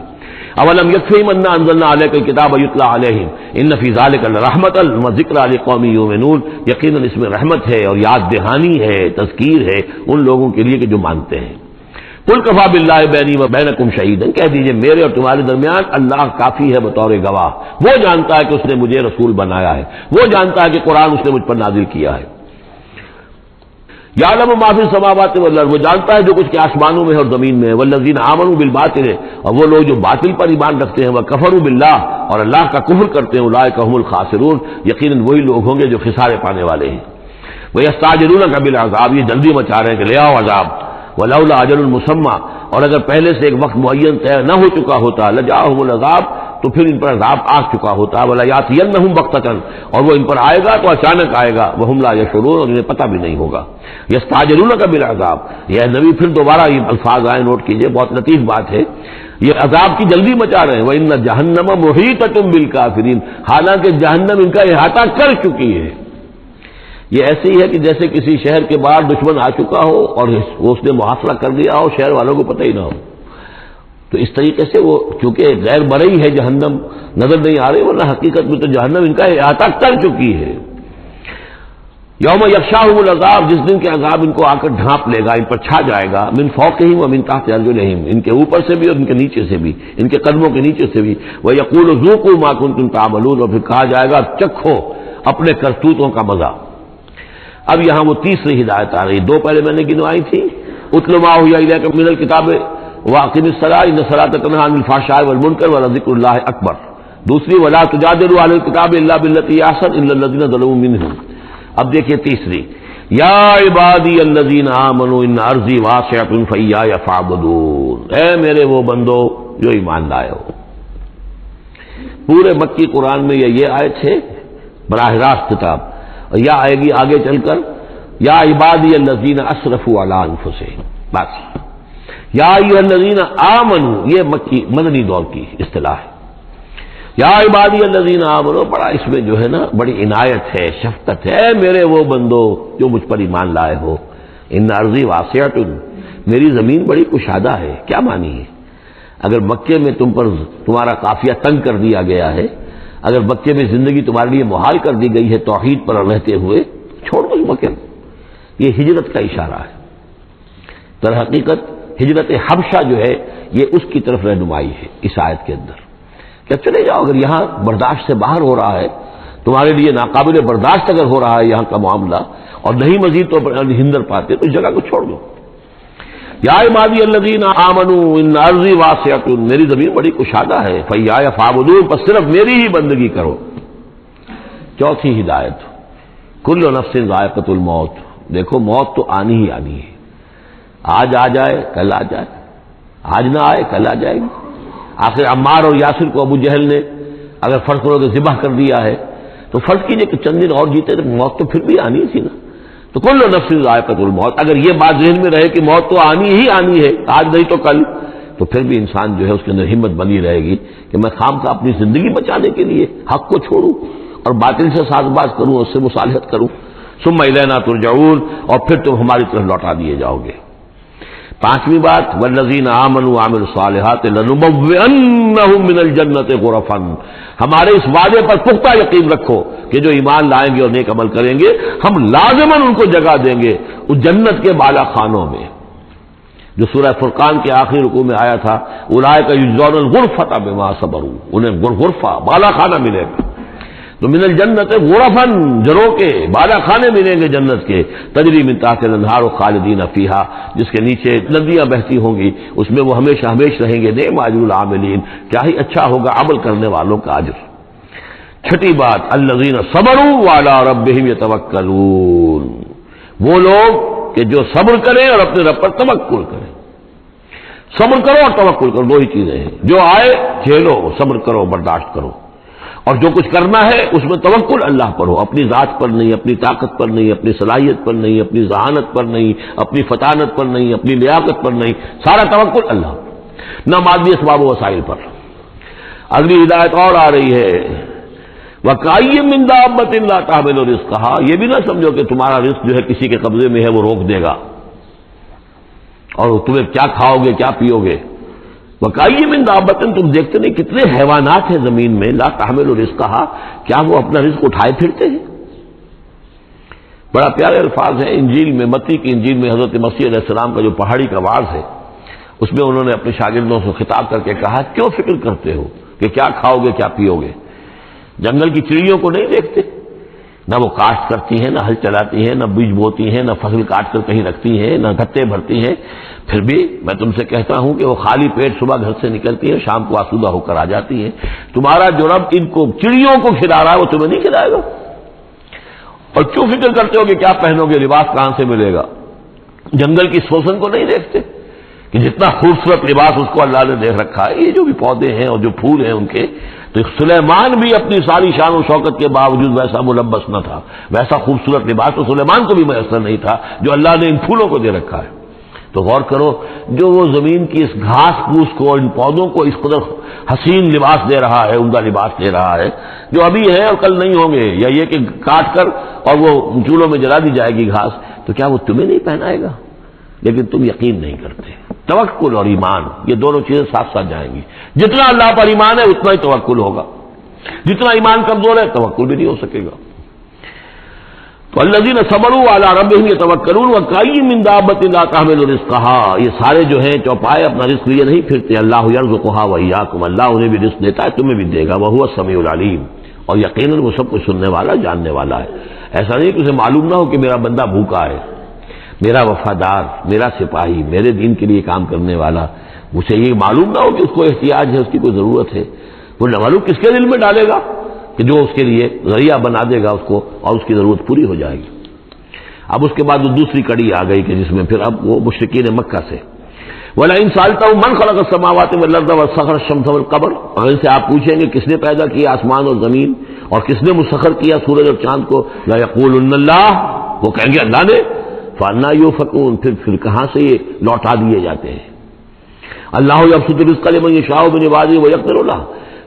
اولم یکفیہم انا انزلنا علیک الکتاب یتلی علیہم ان فی ذلک لرحمۃ وذکری لقوم یؤمنون، یقیناً اس میں رحمت ہے اور یاد دہانی ہے، تذکیر ہے ان لوگوں کے لیے کہ جو مانتے ہیں۔ قل کفی باللہ بینی و بینکم شہیدا، کہہ دیجئے میرے اور تمہارے درمیان اللہ کافی ہے بطور گواہ، وہ جانتا ہے کہ اس نے مجھے رسول بنایا ہے، وہ جانتا ہے کہ قرآن اس نے مجھ پر نازل کیا ہے۔ یعلم ما فی السماوات والارض، وہ جانتا ہے جو کچھ کے آسمانوں میں ہے اور زمین میں ہے۔ والذین آمنوا بالباطل، اور وہ لوگ جو باطل پر ایمان رکھتے ہیں، وکفروا باللہ، اور اللہ کا کفر کرتے ہیں، اولئک هم الخاسرون، یقیناً وہی لوگ ہوں گے جو خسارے پانے والے ہیں۔ وَيَسْتَعْجِلُونَكَ بِالْعَذَابِ، یہ جلدی مچا رہے ہیں کہ لے آؤ عذاب، وَلَوْلَا أَجَلٌ مُّسَمًّى، اور اگر پہلے سے ایک وقت معین طے نہ ہو چکا ہوتا لَجَاءَهُمُ الْعَذَابُ، تو پھر ان پر عذاب آ چکا ہوتا، وَلَيَأْتِيَنَّهُمْ بَغْتَةً، اور وہ ان پر آئے گا تو اچانک آئے گا، وَهُمْ لَا يَشْعُرُونَ، اور انہیں پتہ بھی نہیں ہوگا۔ يَسْتَعْجِلُونَكَ بِالْعَذَابِ، یہ نبی پھر دوبارہ یہ الفاظ آئے، نوٹ کیجئے، بہت لطیف بات ہے، یہ عذاب کی جلدی مچا رہے ہیں، وَإِنَّ جَهَنَّمَ مُحِيطَةٌ بِالْكَافِرِينَ، حالانکہ جہنم ان کا احاطہ کر چکی ہے۔ یہ ایسے ہی ہے کہ جیسے کسی شہر کے باہر دشمن آ چکا ہو اور اس نے محاصرہ کر دیا ہو، شہر والوں کو پتہ ہی نہ ہو، تو اس طریقے سے وہ چونکہ غیر مرئی ہے جہنم، نظر نہیں آ رہی، ورنہ حقیقت میں تو جہنم ان کا احاطہ کر چکی ہے۔ یوم یغشاہم العذاب، جس دن کے عذاب ان کو آ کر ڈھانپ لے گا، ان پر چھا جائے گا، من فوقہم ومن تحت ارجلہم، ان کے اوپر سے بھی اور ان کے نیچے سے بھی، ان کے قدموں کے نیچے سے بھی، ویقول ذوقوا ما کنتم تعملون، اور پھر کہا جائے گا چکھو اپنے کرتوتوں کا مزہ۔ اب یہاں وہ تیسری ہدایت آ رہی، دو پہلے میں نے گنوائی تھی، اتل ما اوحی الیک من الکتاب واقم الصلاۃ ان الصلاۃ تنہی عن الفحشاء والمنکر ولذکر اللہ اکبر، دوسری ولا تجادلوا اہل الکتاب الا بالتی ہی احسن الا الذین ظلموا منہم۔ اب دیکھیے تیسری، یا عبادی الذین آمنوا ان ارضی واسعۃ فایایا فاعبدون، اے میرے وہ بندو جو ایمان لائے ہو۔ پورے مکی قرآن میں یہ آیت ہے براہ راست خطاب، اور یا آئے گی آگے چل کر یا عبادی الذین اسرفوا علی انفسہم، بس یا ایھا الذین آمنوا، یہ مکی مدنی دور کی اصطلاح ہے۔ یا عبادی الذین آمنوا، بڑا اس میں جو ہے نا بڑی عنایت ہے، شفقت ہے، میرے وہ بندو جو مجھ پر ایمان لائے ہو، ان ارضی واسعۃ، میری زمین بڑی کشادہ ہے۔ کیا معنی ہے؟ اگر مکے میں تم پر تمہارا قافیہ تنگ کر دیا گیا ہے، اگر مکے میں زندگی تمہارے لیے محال کر دی گئی ہے توحید پر رہتے ہوئے، چھوڑ دو مکے، یہ ہجرت کا اشارہ ہے۔ در حقیقت ہجرت حبشہ جو ہے یہ اس کی طرف رہنمائی ہے اس آیت کے اندر، کہ چلے جاؤ، اگر یہاں برداشت سے باہر ہو رہا ہے، تمہارے لیے ناقابل برداشت اگر ہو رہا ہے یہاں کا معاملہ، اور نہیں مزید تو ہندر پاتے، تو اس جگہ کو چھوڑ دو۔ یا عبادی الذین آمنوا ان ارضی واسعۃ، میری زمین بڑی کشادہ ہے، فایایا فاعبدون، بس صرف میری ہی بندگی کرو۔ چوتھی ہدایت، کل نفس ذائقۃ الموت، دیکھو موت تو آنی ہی آنی ہے، آج آ جائے کل آ جائے، آج نہ آئے کل آ جائے گی۔ آخر عمار اور یاسر کو ابو جہل نے اگر فرض کرو کہ ذبح کر دیا ہے، تو فرض کیجئے کہ چند دن اور جیتے تو موت تو پھر بھی آنی تھی نا۔ تو کل نفس ذائقۃ الموت، اگر یہ بات ذہن میں رہے کہ موت تو آنی ہی آنی ہے، آج نہیں تو کل، تو پھر بھی انسان جو ہے اس کے اندر ہمت بنی رہے گی کہ میں خامخواہ اپنی زندگی بچانے کے لیے حق کو چھوڑوں اور باطل سے ساز باز کروں، اس سے مصالحت کروں۔ ثم الینا ترجعون، اور پھر تم ہماری طرف لوٹا دیے جاؤ گے۔ پانچویں بات، والذین آمنوا وعملوا الصالحات لنبوئنہم من الجنۃ غرفا، ہمارے اس وعدے پر پختہ یقین رکھو کہ جو ایمان لائیں گے اور نیک عمل کریں گے، ہم لازماً ان کو جگہ دیں گے اس جنت کے بالا خانوں میں، جو سورہ فرقان کے آخری رکوع میں آیا تھا، اولئک یجزون الغرفۃ بما صبروا، انہیں غرفہ بالا خانہ ملے گا۔ تو من الجنت غرفاً، جروں کے بالا خانے ملیں گے جنت کے، تجری من تحت الانہار خالدین فیہا، جس کے نیچے ندیاں بہتی ہوں گی، اس میں وہ ہمیشہ ہمیشہ رہیں گے۔ نعم اجر العاملین، کیا ہی اچھا ہوگا عمل کرنے والوں کا اجر۔ چھٹی بات، الذین صبروا وعلی ربہم یتوکلون، وہ لوگ کہ جو صبر کریں اور اپنے رب پر توکل کریں۔ صبر کرو اور توکل کرو، دو ہی چیزیں ہیں، جو آئے جھیلو، صبر کرو، برداشت کرو، اور جو کچھ کرنا ہے اس میں توکل اللہ پر ہو، اپنی ذات پر نہیں، اپنی طاقت پر نہیں، اپنی صلاحیت پر نہیں، اپنی ذہانت پر نہیں، اپنی فطانت پر نہیں، اپنی لیاقت پر نہیں، سارا توکل اللہ، نہ مادی اسباب و وسائل پر۔ اگلی ہدایت اور آ رہی ہے، وَكَأَيٍّ مِّن دَابَّةٍ لَّا تَحْمِلُ رِزْقَهَا، یہ بھی نہ سمجھو کہ تمہارا رزق جو ہے کسی کے قبضے میں ہے وہ روک دے گا، اور تمہیں کیا کھاؤ گے کیا پیو گے۔ وَكَأَيٍّ مِّن دَابَّةٍ، تم دیکھتے نہیں کتنے حیوانات ہیں زمین میں، لا تحمل رزقها، کیا وہ اپنا رزق اٹھائے پھرتے ہیں؟ بڑا پیارے الفاظ ہیں انجیل میں، متی کی انجیل میں حضرت مسیح علیہ السلام کا جو پہاڑی کا واعظ ہے، اس میں انہوں نے اپنے شاگردوں سے خطاب کر کے کہا، کیوں فکر کرتے ہو کہ کیا کھاؤ گے کیا پیو گے؟ جنگل کی چڑیوں کو نہیں دیکھتے؟ نہ وہ کاشت کرتی ہیں، نہ ہل چلاتی ہیں، نہ بیج بوتی ہیں، نہ فصل کاٹ کر کہیں رکھتی ہیں، نہ گھتے بھرتی ہیں، پھر بھی میں تم سے کہتا ہوں کہ وہ خالی پیٹ صبح گھر سے نکلتی ہیں، شام کو آسودہ ہو کر آ جاتی ہیں۔ تمہارا جو رب ان کو چڑیوں کو کھلا رہا ہے وہ تمہیں نہیں کھلائے گا؟ اور کیوں فکر کرتے ہو کہ کیا پہنو گے، لباس کہاں سے ملے گا؟ جنگل کی سوسن کو نہیں دیکھتے کہ جتنا خوبصورت لباس اس کو اللہ نے دیکھ رکھا ہے؟ یہ جو بھی پودے ہیں اور جو پھول ہیں ان کے، تو سلیمان بھی اپنی ساری شان و شوکت کے باوجود ویسا ملبس نہ تھا، ویسا خوبصورت لباس تو سلیمان کو بھی میسر نہیں تھا جو اللہ نے ان پھولوں کو دے رکھا ہے۔ تو غور کرو، جو وہ زمین کی اس گھاس پھوس کو، ان پودوں کو اس قدر حسین لباس دے رہا ہے، عمدہ لباس دے رہا ہے، جو ابھی ہے اور کل نہیں ہوں گے، یا یہ کہ کاٹ کر اور وہ چولہوں میں جلا دی جائے گی گھاس، تو کیا وہ تمہیں نہیں پہنائے گا؟ لیکن تم یقین نہیں کرتے۔ توکل اور ایمان، یہ دونوں چیزیں ساتھ ساتھ جائیں گی۔ جتنا اللہ پر ایمان ہے اتنا ہی توکل ہوگا، جتنا ایمان کمزور ہے توکل بھی نہیں ہو سکے گا۔ تو الذین صبروا علی ربہم یتوکلون وکأی من دابۃ لا تحمل رزقہا، یہ سارے جو ہیں چوپائے اپنا رزق لیے نہیں پھرتے، اللہ یرزقہا وایاکم، اللہ انہیں بھی رزق دیتا ہے، تمہیں بھی دے گا، وہو السمیع العلیم، اور یقیناً وہ سب کچھ سننے والا، جاننے والا ہے۔ ایسا نہیں کہ اسے معلوم نہ ہو کہ میرا بندہ بھوکا ہے، میرا وفادار، میرا سپاہی، میرے دین کے لیے کام کرنے والا، اسے یہ معلوم نہ ہو کہ اس کو احتیاج ہے، اس کی کوئی ضرورت ہے۔ وہ نہ معلوم کس کے دل میں ڈالے گا کہ جو اس کے لیے ذریعہ بنا دے گا اس کو، اور اس کی ضرورت پوری ہو جائے گی۔ اب اس کے بعد وہ دوسری کڑی آ گئی کہ جس میں پھر اب وہ مشرکین مکہ سے وَلَئِن سَأَلْتَهُم مَّن خَلَقَ السَّمَاوَاتِ وَالْأَرْضَ وَسَخَّرَ الشَّمْسَ وَالْقَمَرَ، اگر ان سے آپ پوچھیں گے کس نے پیدا کیا آسمان اور زمین اور کس نے مسخر کیا سورج اور چاند کو، لَيَقُولُنَّ اللَّهُ، وہ کہیں گے اللہ نے۔ فَأَنَّىٰ يُؤْفَكُونَ، پھر کہاں سے یہ لوٹا دیے جاتے ہیں؟ اللہ یبسط الرزق لمن یشاء من عباده ویقدر له،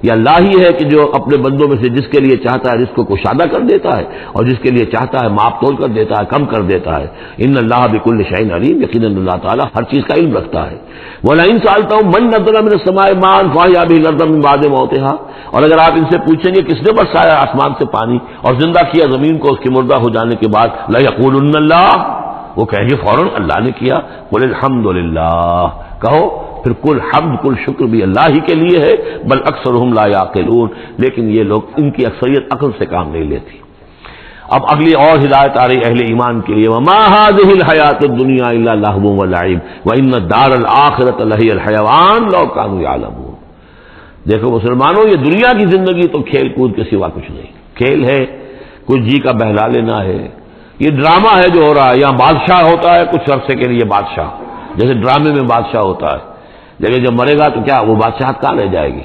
یہ اللہ ہی ہے کہ جو اپنے بندوں میں سے جس کے لیے چاہتا ہے رزق کو کشادہ کر دیتا ہے، اور جس کے لیے چاہتا ہے ماپ تول کر دیتا ہے، کم کر دیتا ہے۔ ان اللہ بکل شیء علیم، یقیناً اللہ تعالیٰ ہر چیز کا علم رکھتا ہے۔ وَلَئِن سَأَلْتَهُم مَّن نَّزَّلَ مِنَ السَّمَاءِ مَاءً فَأَحْيَا بِهِ الْأَرْضَ مِن بَعْدِ مَوْتِهَا، اور اگر آپ ان سے پوچھیں گے کس نے برسایا آسمان سے پانی اور زندہ کیا زمین کو اس کے مردہ ہو جانے کے بعد، لَيَقُولُنَّ اللَّهُ، وہ کہیں گے فوراً اللہ نے کیا۔ قُلِ الْحَمْدُ لِلَّهِ، کہو پھر کل حمد کل شکر بھی اللہ ہی کے لیے ہے، بل اکثرہم لا یعقلون، لیکن یہ لوگ، ان کی اکثریت عقل سے کام نہیں لیتی۔ اب اگلی اور ہدایت آ رہی اہل ایمان کے لیے، وما هذه الحیات الدنیا الا لہو ولعب وان الدار الآخرۃ لہی الحیوان لو کانوا یعلمون۔ دیکھو مسلمانوں، یہ دنیا کی زندگی تو کھیل کود کے سوا کچھ نہیں، کھیل ہے، کچھ جی کا بہلا لینا ہے، یہ ڈرامہ ہے جو ہو رہا ہے۔ یہاں بادشاہ ہوتا ہے کچھ عرصے کے لیے بادشاہ، جیسے ڈرامے میں بادشاہ ہوتا ہے، لیکن جب مرے گا تو کیا وہ بادشاہت کہاں رہ جائے گی؟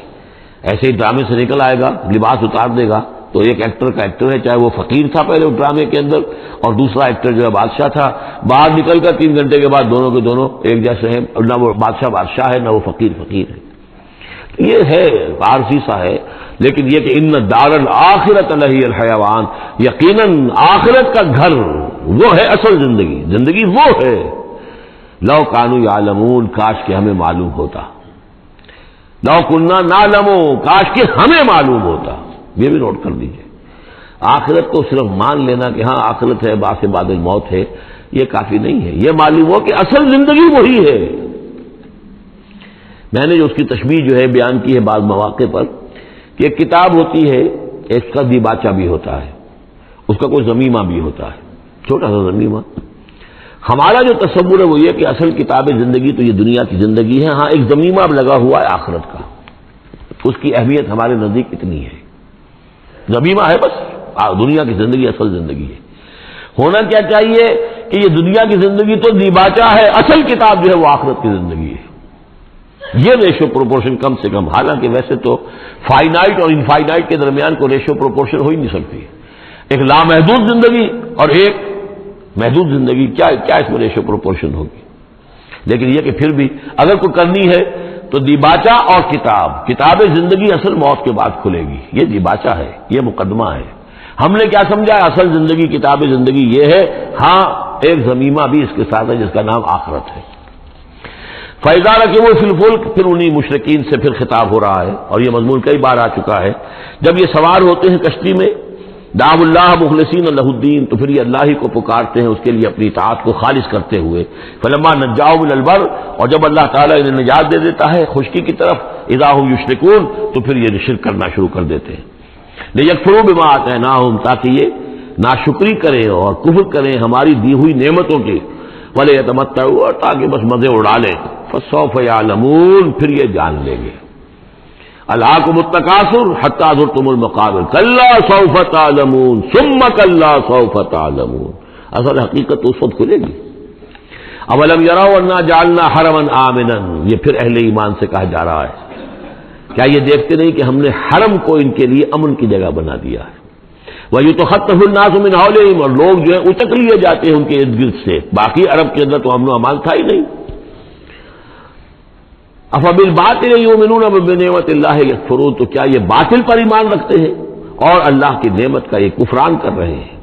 ایسے ہی ڈرامے سے نکل آئے گا، لباس اتار دے گا تو ایک ایکٹر کا ایکٹر ہے، چاہے وہ فقیر تھا پہلے ڈرامے کے اندر، اور دوسرا ایکٹر جو ہے بادشاہ تھا، باہر نکل کر 3 گھنٹے کے بعد دونوں کے دونوں ایک جیسے ہیں، نہ وہ بادشاہ بادشاہ ہے نہ وہ فقیر فقیر ہے۔ یہ ہے عارضی سا ہے، لیکن یہ کہ ان الدار الآخرۃ لہی الحیوان، یقیناً آخرت کا گھر وہ ہے اصل زندگی، زندگی وہ ہے۔ لو کانوا یعلمون، کاش کہ ہمیں معلوم ہوتا، لو کنا نعلم، کاش کہ ہمیں معلوم ہوتا۔ یہ بھی نوٹ کر دیجئے، آخرت کو صرف مان لینا کہ ہاں آخرت ہے، بعد سے بعد موت ہے، یہ کافی نہیں ہے، یہ معلوم ہو کہ اصل زندگی وہی ہے۔ میں نے جو اس کی تشبیہ جو ہے بیان کی ہے بعض مواقع پر، کہ ایک کتاب ہوتی ہے، اس کا دیباچہ بھی ہوتا ہے، اس کا کوئی ضمیمہ بھی ہوتا ہے، چھوٹا سا ضمیمہ۔ ہمارا جو تصور ہے وہ یہ کہ اصل کتاب زندگی تو یہ دنیا کی زندگی ہے، ہاں ایک ضمیمہ اب لگا ہوا ہے آخرت کا، اس کی اہمیت ہمارے نزدیک اتنی ہے، ضمیمہ ہے بس، دنیا کی زندگی اصل زندگی ہے۔ ہونا کیا چاہیے کہ یہ دنیا کی زندگی تو دیباچہ ہے، اصل کتاب جو ہے وہ آخرت کی زندگی ہے۔ یہ ریشو پروپورشن کم سے کم، حالانکہ ویسے تو فائنائٹ اور انفائنائٹ کے درمیان کوئی ریشو پروپورشن ہو ہی نہیں سکتی، ایک لامحدود زندگی اور ایک محدود زندگی، کیا اس میں ریشو پروپورشن ہوگی؟ لیکن یہ کہ پھر بھی اگر کوئی کرنی ہے تو دیباچہ اور کتاب زندگی اصل موت کے بعد کھلے گی، یہ دیباچہ ہے، یہ مقدمہ ہے۔ ہم نے کیا سمجھا اصل زندگی کتاب زندگی یہ ہے، ہاں ایک ضمیمہ بھی اس کے ساتھ ہے جس کا نام آخرت ہے۔ فَإِذَا رَكِبُوا فِي الْفُلْكِ، پھر انہی مشرکین سے پھر خطاب ہو رہا ہے، اور یہ مضمون کئی بار آ چکا ہے، جب یہ سوار ہوتے ہیں کشتی میں، دعوا اللہ مخلصین لہ الدین، تو پھر یہ اللہ ہی کو پکارتے ہیں اس کے لیے اپنی اطاعت کو خالص کرتے ہوئے۔ فلما نجاہم الی البر، اور جب اللہ تعالیٰ انہیں نجات دے دیتا ہے خشکی کی طرف، اذا ہم یشرکون، تو پھر یہ شرک کرنا شروع کر دیتے ہیں۔ لیکفروا بما آتیناہم، تاکہ یہ ناشکری کریں اور کفر کریں ہماری دی ہوئی نعمتوں کی، ولیتمتعوا، اور تاکہ بس مزے اڑا لیں، فسوف یعلمون، پھر یہ جان لیں گے۔ الہاکم التکاثر حتی زرتم المقابر کلا سوف تعلمون ثم کلا سوف تعلمون. اصل حقیقت تو اس وقت کھلے گی. اولم یروا انا جعلنا حرما آمنا، یہ پھر اہل ایمان سے کہا جا رہا ہے کیا یہ دیکھتے نہیں کہ ہم نے حرم کو ان کے لیے امن کی جگہ بنا دیا ہے. وَيُتَخَطَّفُ النَّاسُ مِنْ حَوْلِهِمْ، اور لوگ جو ہے اچک لیے جاتے ہیں ان کے ارد گرد سے. باقی عرب کے اندر تو امن و امان تھا ہی نہیں. أَفَبِالْبَاطِلِ يُؤْمِنُونَ وَبِنِعْمَةِ اللَّهِ يَكْفُرُونَ، تو کیا یہ باطل پر ایمان رکھتے ہیں اور اللہ کی نعمت کا یہ کفران کر رہے ہیں.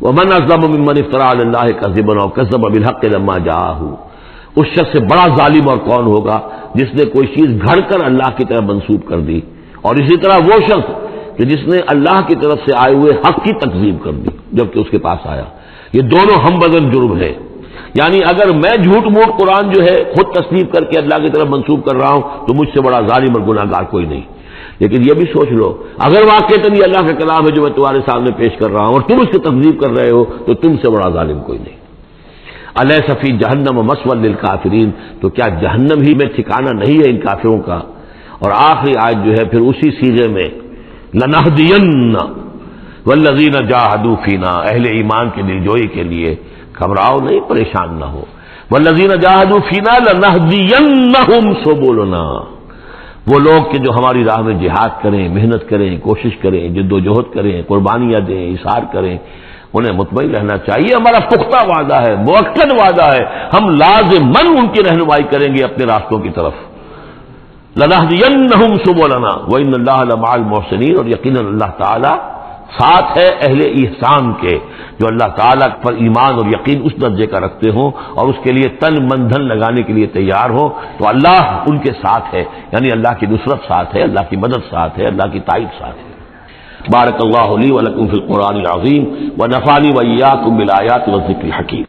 وَمَنْ أَظْلَمُ مِمَّنِ افْتَرَىٰ عَلَى اللَّهِ كَذِبًا أَوْ كَذَّبَ بِالْحَقِّ لَمَّا جَاءَهُ، اس شخص سے بڑا ظالم اور کون ہوگا جس نے کوئی چیز گھڑ کر اللہ کی طرف منسوب کر دی، اور اسی طرح وہ شخص کہ جس نے اللہ کی طرف سے آئے ہوئے حق کی تکذیب کر دی جبکہ اس کے پاس آیا. یہ دونوں ہم بدن جرم ہے. یعنی اگر میں جھوٹ موٹ قرآن جو ہے خود تصنیف کر کے اللہ کی طرف منسوب کر رہا ہوں تو مجھ سے بڑا ظالم اور گناہ گار کوئی نہیں. لیکن یہ بھی سوچ لو اگر واقعتاً یہ اللہ کا کلام ہے جو میں تمہارے سامنے پیش کر رہا ہوں اور تم اس کی تکذیب کر رہے ہو تو تم سے بڑا ظالم کوئی نہیں. الیس فی جہنم مثوی للکافرین، تو کیا جہنم ہی میں ٹھکانہ نہیں ہے ان کافروں کا. اور آخری آیت جو ہے پھر اسی سیغے میں لنہدین والذین جاہدوا فینا، اہل ایمان کی دلجوئی کے لیے گھبراؤ نہیں، پریشان نہ ہو. والذین جاہدوا فینا لنہدینہم سبلنا، وہ لوگ کہ جو ہماری راہ میں جہاد کریں، محنت کریں، کوشش کریں، جد و جہد کریں، قربانیاں دیں، اظہار کریں، انہیں مطمئن رہنا چاہیے ہمارا پختہ وعدہ ہے، مؤکد وعدہ ہے، ہم لازماً ان کی رہنمائی کریں گے اپنے راستوں کی طرف. لنہدینہم سبلنا وان اللہ لمع المحسنین، اور یقیناً اللہ تعالیٰ ساتھ ہے اہل احسان کے جو اللہ تعالیٰ پر ایمان اور یقین اس درجے کا رکھتے ہوں اور اس کے لیے تن من دھن لگانے کے لیے تیار ہوں تو اللہ ان کے ساتھ ہے. یعنی اللہ کی نصرت ساتھ ہے، اللہ کی مدد ساتھ ہے، اللہ کی تائید ساتھ ہے. بارک اللہ لی ولکم فی القرآن العظیم ونفعنی وإیاکم بالآیات والذکر الحکیم.